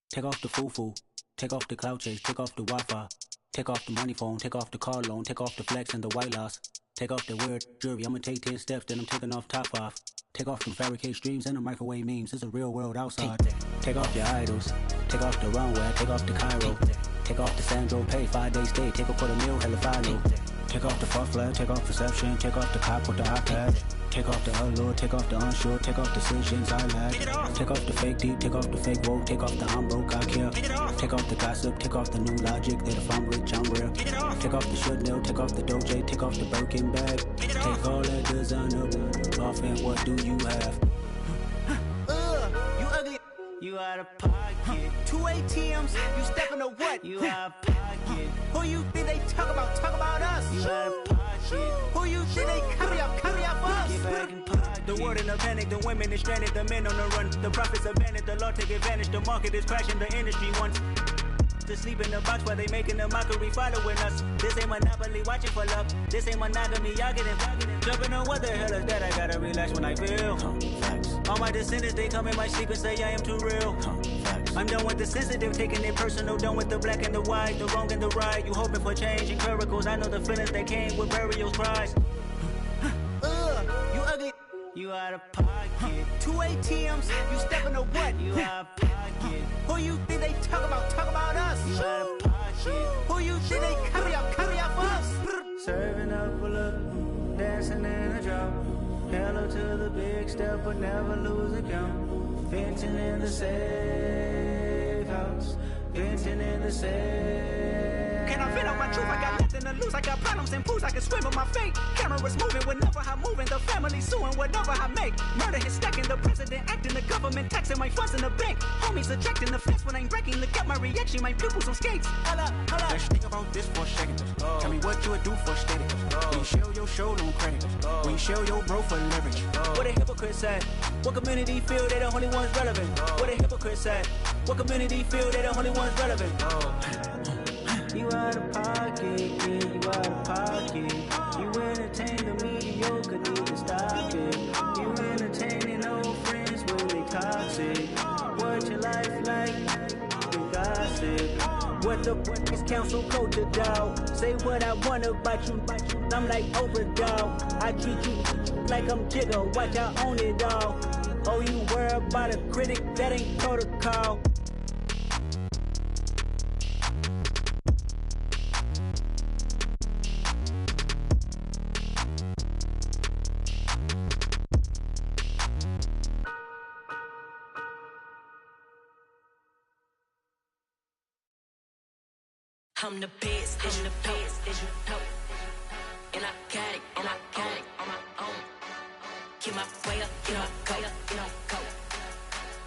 Take off the foo-foo, take off the cloud chase, take off the Wi-Fi, take off the money phone, take off the car loan, take off the flex and the white loss, take off the weird jewelry. I'ma take 10 steps, then I'm taking off top off. Take off them fabricate streams and the microwave memes. It's a real world outside. Take off your idols, take off the runway, take off the Cairo, take off the Sandro pay, 5 days stay, take a quarter meal, hella final. Take off the false flag, take off perception, take off the cop with the iPad. Take off the allure, take off the unsure, take off decisions I lack. Take off the fake deep, take off the fake woke, take off the I'm broke, I care. Take off the gossip, take off the new logic that if I'm rich, I'm real. Take off the should know, take off the doje, take off the Birkin bag. Take all that designer off and what do you have? You ugly. You out of pocket. 2 ATMs, you stepping to what? You out of pocket. Who you think they talk about? Talk about us. You out of pocket. Who you think they carry up for us? Get back in pocket. The world in a panic, the women is stranded, the men on the run. The profits abandoned, the law take advantage. The market is crashing, the industry wants to sleep in the box while they making a mockery following us. This ain't monopoly, watching for love. This ain't monogamy, y'all getting jumping on what the hell is that? I gotta relax when I feel. All my descendants, they come in my sleep and say I am too real. I'm done with the sensitive, taking it personal. Done with the black and the white, the wrong and the right. You hoping for change and miracles. I know the feelings that came with burial cries. You ugly. You out of pocket. 2 ATMs, you stepping to what? You out of pocket. Who you think they talk about? Talk about us. You out of pocket. Who you think they carry up for us? Serving up a look, dancing in a drop. Hello to the big step, but never lose a count. Venting in the safe house. Venting in the safe. Can I vent out my truth? I got nothing to lose. I got problems and pools. I can swim in my fate. Cameras moving whenever I'm moving. The family suing whatever I make. Murder is stacking. The president acting. The government taxing my funds in the bank. Homies ejecting the fence when I'm breaking. Look at my reaction. My pupils on skates. Hold up. Let's think about this for a second. Tell me what you would do for status. When you show your show on credit. When you show your bro for leverage. What a hypocrite said. What community feel they the only ones relevant? What a hypocrite said. What community feel they the only ones relevant? You out of pocket, yeah, you out of pocket. You entertain the mediocre, need to stop it. You entertaining old friends when they toxic. What your life like? The gossip. What the is council culture, dog? Say what I want about you. I'm like overdog. I treat you like I'm Jigga. Watch I own it all. Oh, you worry about a critic? That ain't protocol. I'm the best, I'm the best, as you know. And I got it, and I got it on my own. Get my way up, get my go, get my go.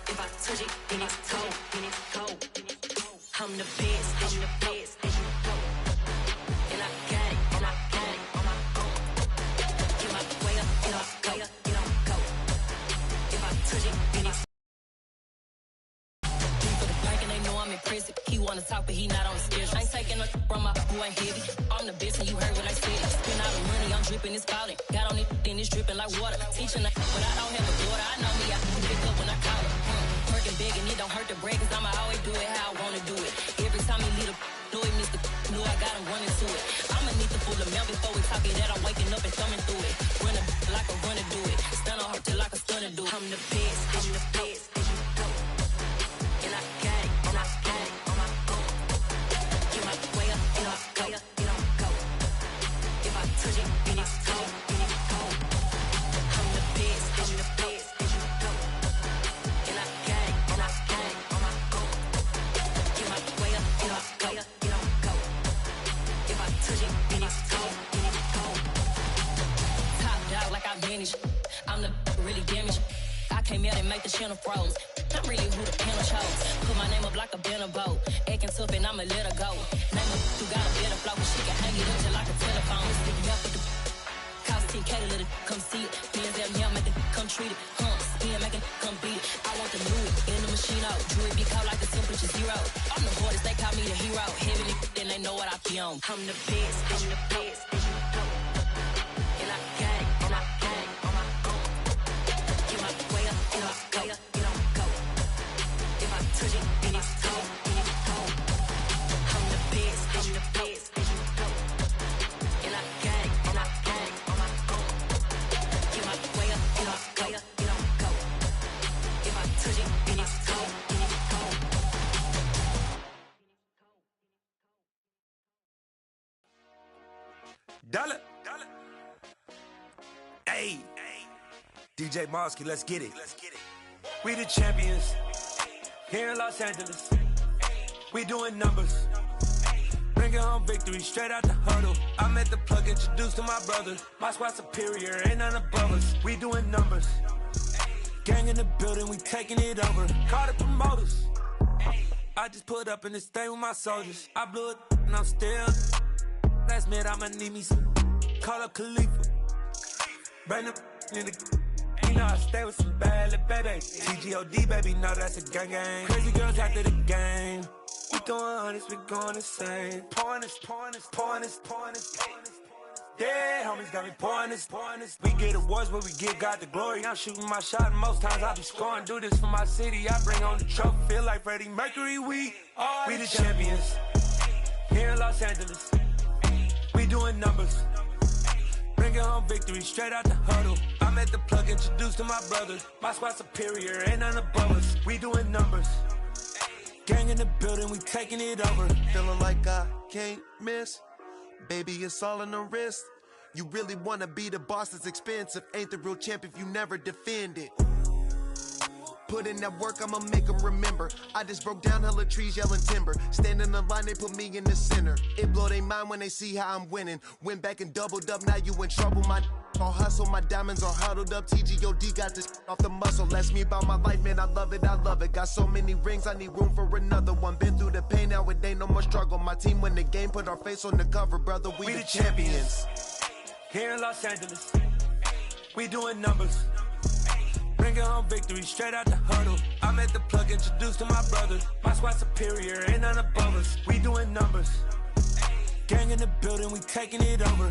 If I touch it, then it's cold, then it's cold. I'm the best, I'm the best, as you know. And I got it, and I got it on my own. Get my way up, get my go, get my go. If I touch it, then it's for the bank and they know I'm in prison. He wanna talk, but he not on the schedule. I ain't taking no from my who ain't heavy. I'm the best and you heard what I said. Spend all the money, I'm dripping, it's falling. Got on it, then it's dripping like water. Teaching but I don't have a daughter. I know me, I can pick up when I call her. Working big and it don't hurt to break, cause I'ma always do it how I wanna do it. Every time he lead a know it, Mr. Know I got him running to it. I'ma need the full of milk before we talk it that I'm waking up and thumbing through it. Run like a runner do it. Stun on her till like a stunner do it. I'm the best, I'm the best. And I got it, and I got it on my own. Get my way up, and I go, and I go. If I touch it, then it's cold, then it's cold. I'm the best, I'm the best. And I got it, and I got it on my own. Get my way up, and I go, and I go. If I touch it, then it's cold, then it's cold. Top dog like I manage. I'm the really damaged. I came out and make the channel froze. I'm really who the panel chose. Put my name up like a banner boat. Acting tough and I'ma let her go. Name her who got a better flow, but she can hang it up just like a telephone. Stick up with the cost 10K to let it come see it. Hands down here, make it come treat it. Spin, make it come beat it. I want the new it in the machine out. Jewelry be caught like the temperature zero. I'm the hardest, they call me the hero. Heavenly, then they know what I be on. I'm the best, I'm the best. And I got it, and I got it on my own. Get my way up, and I go, and I go. If I touch it, then it's cold, then it's cold. I'm the best, I'm the best. And I got it, and I got it on my own. Get my way up, and I go, and I go. If I touch it, then it's cold, then it's cold. Dollar. Hey. DJ Mosky, let's get it. We the champions. Here in Los Angeles. We doing numbers. Bringing home victory straight out the huddle. I met the plug, introduced to my brother. My squad superior, ain't none above us. We doing numbers. Gang in the building, we taking it over. Call the promoters. I just put up in this thing with my soldiers. I blew it and I'm still. Last minute I'ma need me some. Call up Khalifa. Bring them in the. You know I stay with some bad little baby. TGOD baby, know that's a gang gang. Crazy girls after the game. We doing honest, we going insane. Pouring this. Yeah, homies got me pouring this. We get awards, but we give God the glory. I'm shooting my shot, and most times I be scoring. Do this for my city, I bring on the trophy. Feel like Freddie Mercury, we the champions. Here in Los Angeles, we doing numbers. Bringing home victory straight out the huddle. I met the plug, introduced to my brother. My squad superior, ain't none above us. We doing numbers. Gang in the building, we taking it over. Feeling like I can't miss. Baby, it's all in the wrist. You really wanna be the boss, it's expensive. Ain't the real champ if you never defend it. Put in that work, I'ma make them remember. I just broke down hella trees, yelling timber. Standing in the line, they put me in the center. It blow their mind when they see how I'm winning. Went back and doubled up, now you in trouble. My all hustle, my diamonds are huddled up. TGOD got this off the muscle. Ask me about my life, man, I love it. Got so many rings, I need room for another one. Been through the pain, now it ain't no more struggle. My team win the game, put our face on the cover, brother. We the champions. Here in Los Angeles, we doing numbers. Bringing home victory straight out the huddle. I met the plug, introduced to my brother. My squad superior, ain't none above us. We doing numbers. Gang in the building, we taking it over.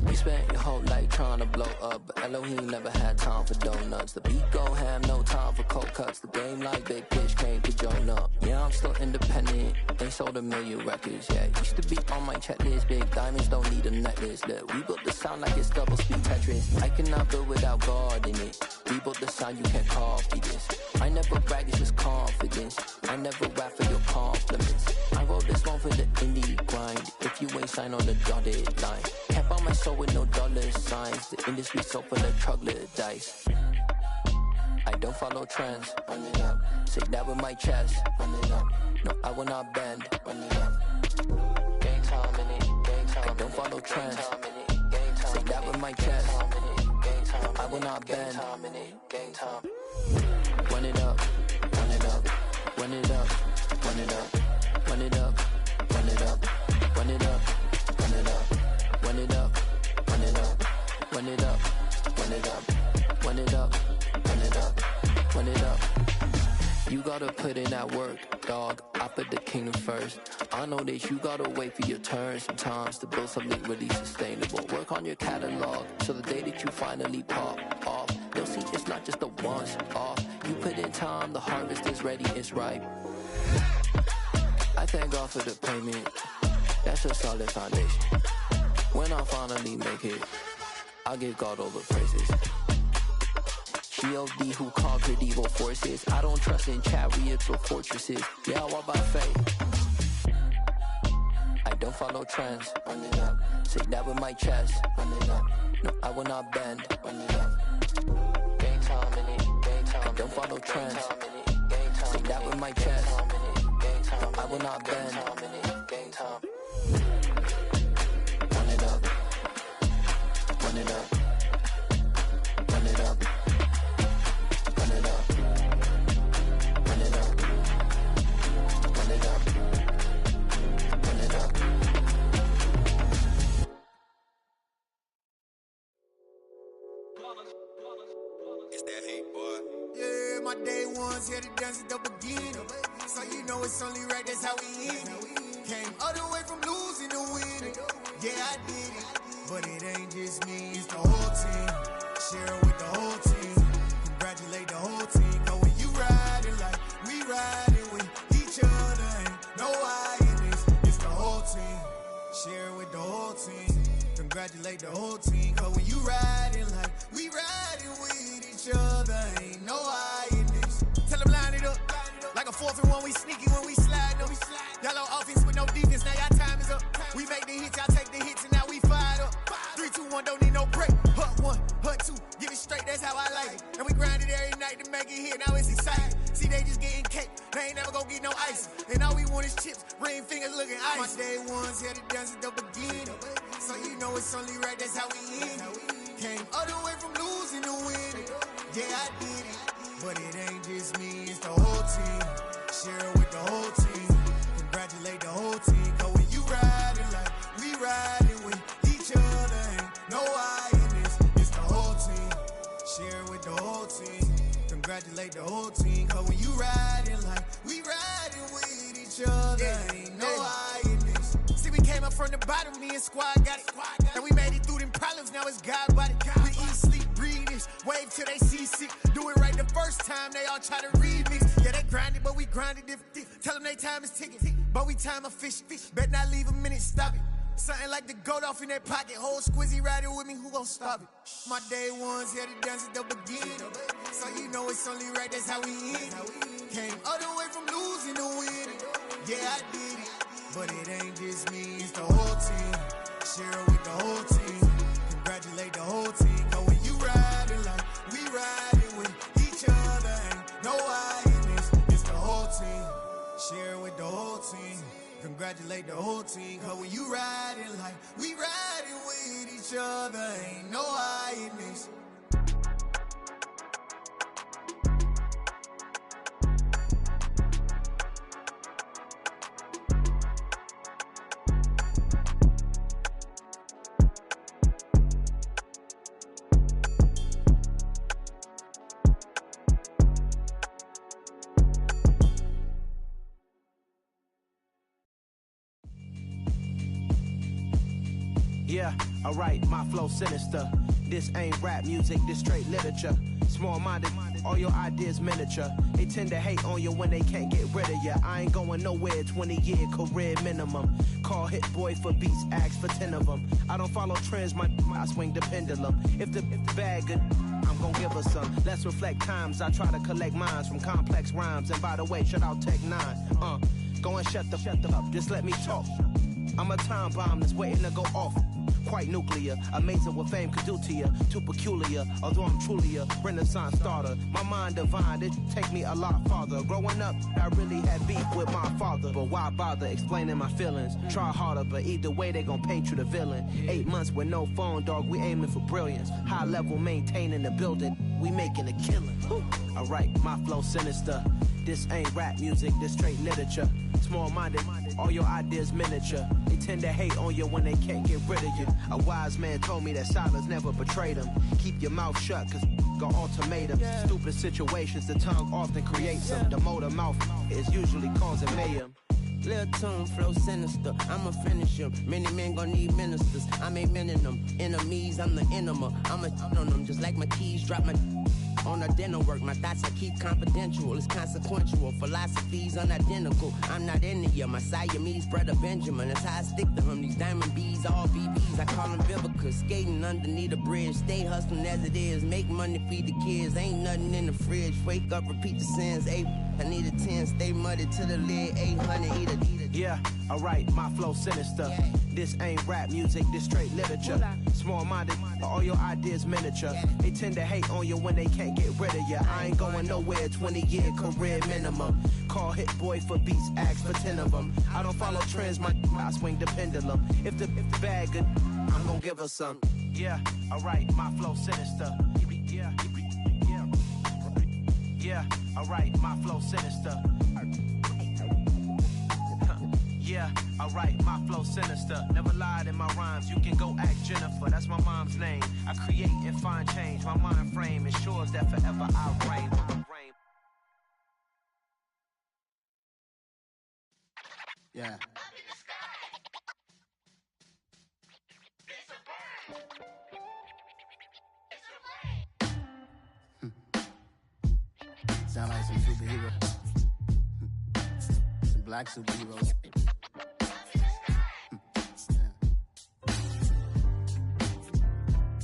You spent your whole life trying to blow up, but Elohim never had time for donuts. The beat go ham, no time for cold cuts. The game like Big Pitch came to join up. Yeah, I'm still independent, ain't sold 1 million records yet. Used to be on my checklist, big diamonds don't need a necklace. Look, we built the sound like it's double speed Tetris. I cannot build without God in it. We built the sound, you can't copy this. I never brag, it's just confidence. I never rap for your compliments. I wrote this one for the indie grind. If you ain't signed on the dotted line, can't buy my soul with no dollar signs. The industry so full of troglodytes. I don't follow trends. Run it up. Say that with my chest. Run it up. No, I will not bend. Run it up. Game time in it. Game time. I don't follow trends. Say that with my chest. I will not bend. Game time. Run it up. Run it up. Run it up. Run it up. Run it up. Run it up. Run it up. Run it up. Run it up. Run it up. Run it up. Run it up. Run it up. Run it up. Run it up. You gotta put in that work, dog. I put the kingdom first. I know that you gotta wait for your turn sometimes to build something really sustainable. Work on your catalog, so the day that you finally pop off, you'll see it's not just a once off. You put in time, the harvest is ready, it's ripe. I thank God for the payment. That's a solid foundation. When I finally make it, I'll give God all the praises. G.O.D. who conquered evil forces. I don't trust in chariots or fortresses. Yeah, I walk by faith. I don't follow trends. Run it up. Say that with my chest. Run it up. No, I will not bend. Run it up. Game time in it. Game time. I don't follow trends. Say that with my chest. No, I will not bend. Game time. Run it up. Run it up. Run it up. Run it up. Run it up. Run it up. Run it up. It's that hate, boy. Yeah, my day ones. ones here to dance at the beginning. So you know it's only right, that's how we end it. Came all the way from losing to winning. Yeah, I did it, but it ain't just me, it's the whole team. Share it with the whole team. Congratulate the whole team. Cause when you riding like we riding with each other, ain't no I in this, it's the whole team. Share it with the whole team. Congratulate the whole team. Cause when you riding like we riding with each other, ain't no I in this. Tell them line it up. Like a 4th and 1, we sneaky when we slide them. Y'all on offense with no defense, now y'all time is up. We make the hits, y'all take the hits, and now we fired up. 3, 2, 1, don't need no break. Hut 1, hut 2, get it straight, that's how I like it. And we grind it every night to make it hit, now it's exciting. See, they just getting cake, they ain't never gonna get no ice. And all we want is chips, ring fingers looking ice. My day ones here to dance at the beginning. So you know it's only right, that's how we end it. Came all the way from losing to winning. Yeah, I did it, but it ain't just me, it's the whole team. Share it with the whole team. Congratulate the whole team. Cause when you riding like we riding with each other, ain't no I in this, it's the whole team. Share it with the whole team. Congratulate the whole team. Cause when you riding like we riding with each other, ain't no I in this. See, we came up from the bottom, me and squad got it. And we made it through them problems, now it's God body. We eat, sleep, breathe this, wave till they see sick. Do it right the first time, they all try to remix. Yeah, they grinded, but we grinded different. Tell them they time is ticking, but we time a fish. Bet not leave a minute, stop it. Something like the goat off in their pocket. Whole squizzy riding with me, who gon' stop it? My day ones here to dance at the beginning. So you know it's only right, that's how we end it. Came all the way from losing to winning. Yeah, I did it, but it ain't just me, it's the whole team. Share it with the whole team. Congratulate the whole team. Cause when you riding like we riding with each other, ain't no I in this, it's the whole team. Share it with the whole team. Congratulate the whole team. Cause when you riding like we riding with each other, ain't no I in this. Yeah, alright, my flow sinister. This ain't rap music, this straight literature. Small-minded, all your ideas miniature. They tend to hate on you when they can't get rid of you. I ain't going nowhere, 20-year career minimum. Call Hit Boy for beats, ask for 10 of them. I don't follow trends, I swing the pendulum. If the bag good, I'm gon' give her some. Let's reflect times, I try to collect minds from complex rhymes. And by the way, shout out Tech 9. Go and shut the up, just let me talk. I'm a time bomb that's waiting to go off. Quite nuclear, amazing what fame could do to you. Too peculiar, although I'm truly a renaissance starter. My mind divine, it take me a lot farther. Growing up, I really had beef with my father. But why bother explaining my feelings? Try harder, but either way they gon' paint you the villain. 8 months with no phone, dog, we aiming for brilliance. High level maintaining the building, we making a killing. Alright, my flow sinister. This ain't rap music, this straight literature. Small-minded, all your ideas miniature. They tend to hate on you when they can't get rid of you. A wise man told me that silence never betrayed him. Keep your mouth shut, cause got ultimatums. Stupid situations, the tongue often creates them. The motor mouth is usually causing mayhem. Lil' tune, flow sinister, I'ma finish him. Many men gon' need ministers, I'm a men in them. Enemies, I'm the enema, I'm a on them. Just like my keys, drop my on a dinner work. My thoughts I keep confidential, it's consequential. Philosophies unidentical, I'm not into you. My Siamese brother Benjamin, that's how I stick to him. These diamond bees, all BBs, I call them Vivica. Skating underneath a bridge, stay hustling as it is. Make money, feed the kids, ain't nothing in the fridge. Wake up, repeat the sins, I need a 10, stay muddy to the lid, 800, eat a. Yeah, alright, my flow sinister. This ain't rap music, this straight literature. Small-minded, all your ideas miniature. They tend to hate on you when they can't get rid of you. I ain't going nowhere, 20-year career minimum. Call Hit Boy for beats, ask for 10 of them. I don't follow trends, I swing the pendulum. If the bag good, I'm gon' give her some. Yeah, alright, my flow sinister. Yeah, alright, my flow sinister. Yeah, alright, my flow sinister. Never lied in my rhymes, you can go ask Jennifer. That's my mom's name. I create and find change. My mind frame ensures that forever I reign. Yeah. Sound like some superheroes. Some black superheroes.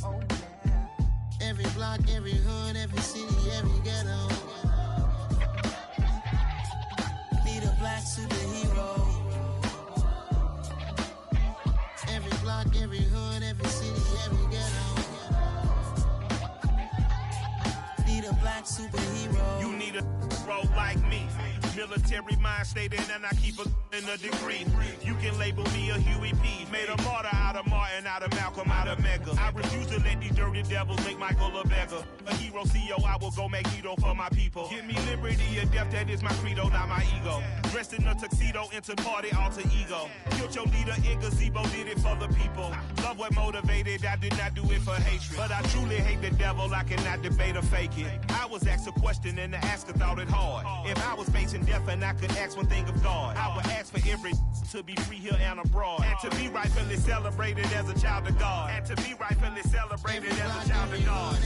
Oh, yeah. Every block, every hood, every city, every ghetto. Need a black superhero. Every block, every hood, every city, every ghetto. Need a black superhero. You need a role like me. Military mind stated, and I keep in a degree. You can label me a Huey P. Made a martyr out of Martin, out of Malcolm, out of Mega. I refuse to let these dirty devils make Michael a beggar. A hero CEO, I will go Magneto for my people. Give me liberty or death, that is my credo, not my ego. Dressed in a tuxedo, into party, alter ego. Killed your leader in gazebo, did it for the people. Love what motivated, I did not do it for hatred. But I truly hate the devil, I cannot debate or fake it. I was asked a question and the asker thought it hard. If I was facing death and I could ask one thing of God, I would ask for every to be free here and abroad. And to be rightfully celebrated as a child of God. And to be rightfully celebrated as a child of God.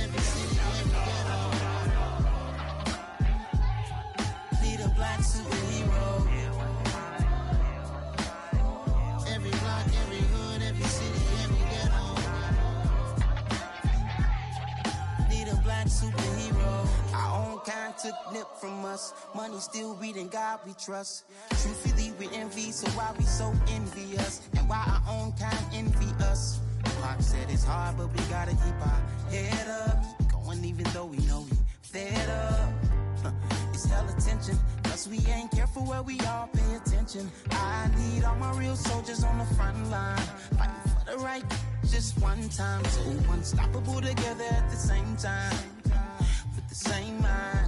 Need a black superhero. Every block, every hood, every city, every ghetto. Need a black superhero. Our own kind took nip from us. Money still reading God we trust. Truthfully we envy, so why we so envious? And why our own kind envy us? Pac said it's hard, but we gotta keep our head up. Going even though we know we fed up. It's hella tension, cause we ain't careful where we all pay attention. I need all my real soldiers on the front line, fighting for the right just one time. So unstoppable together at the same time, with the same mind.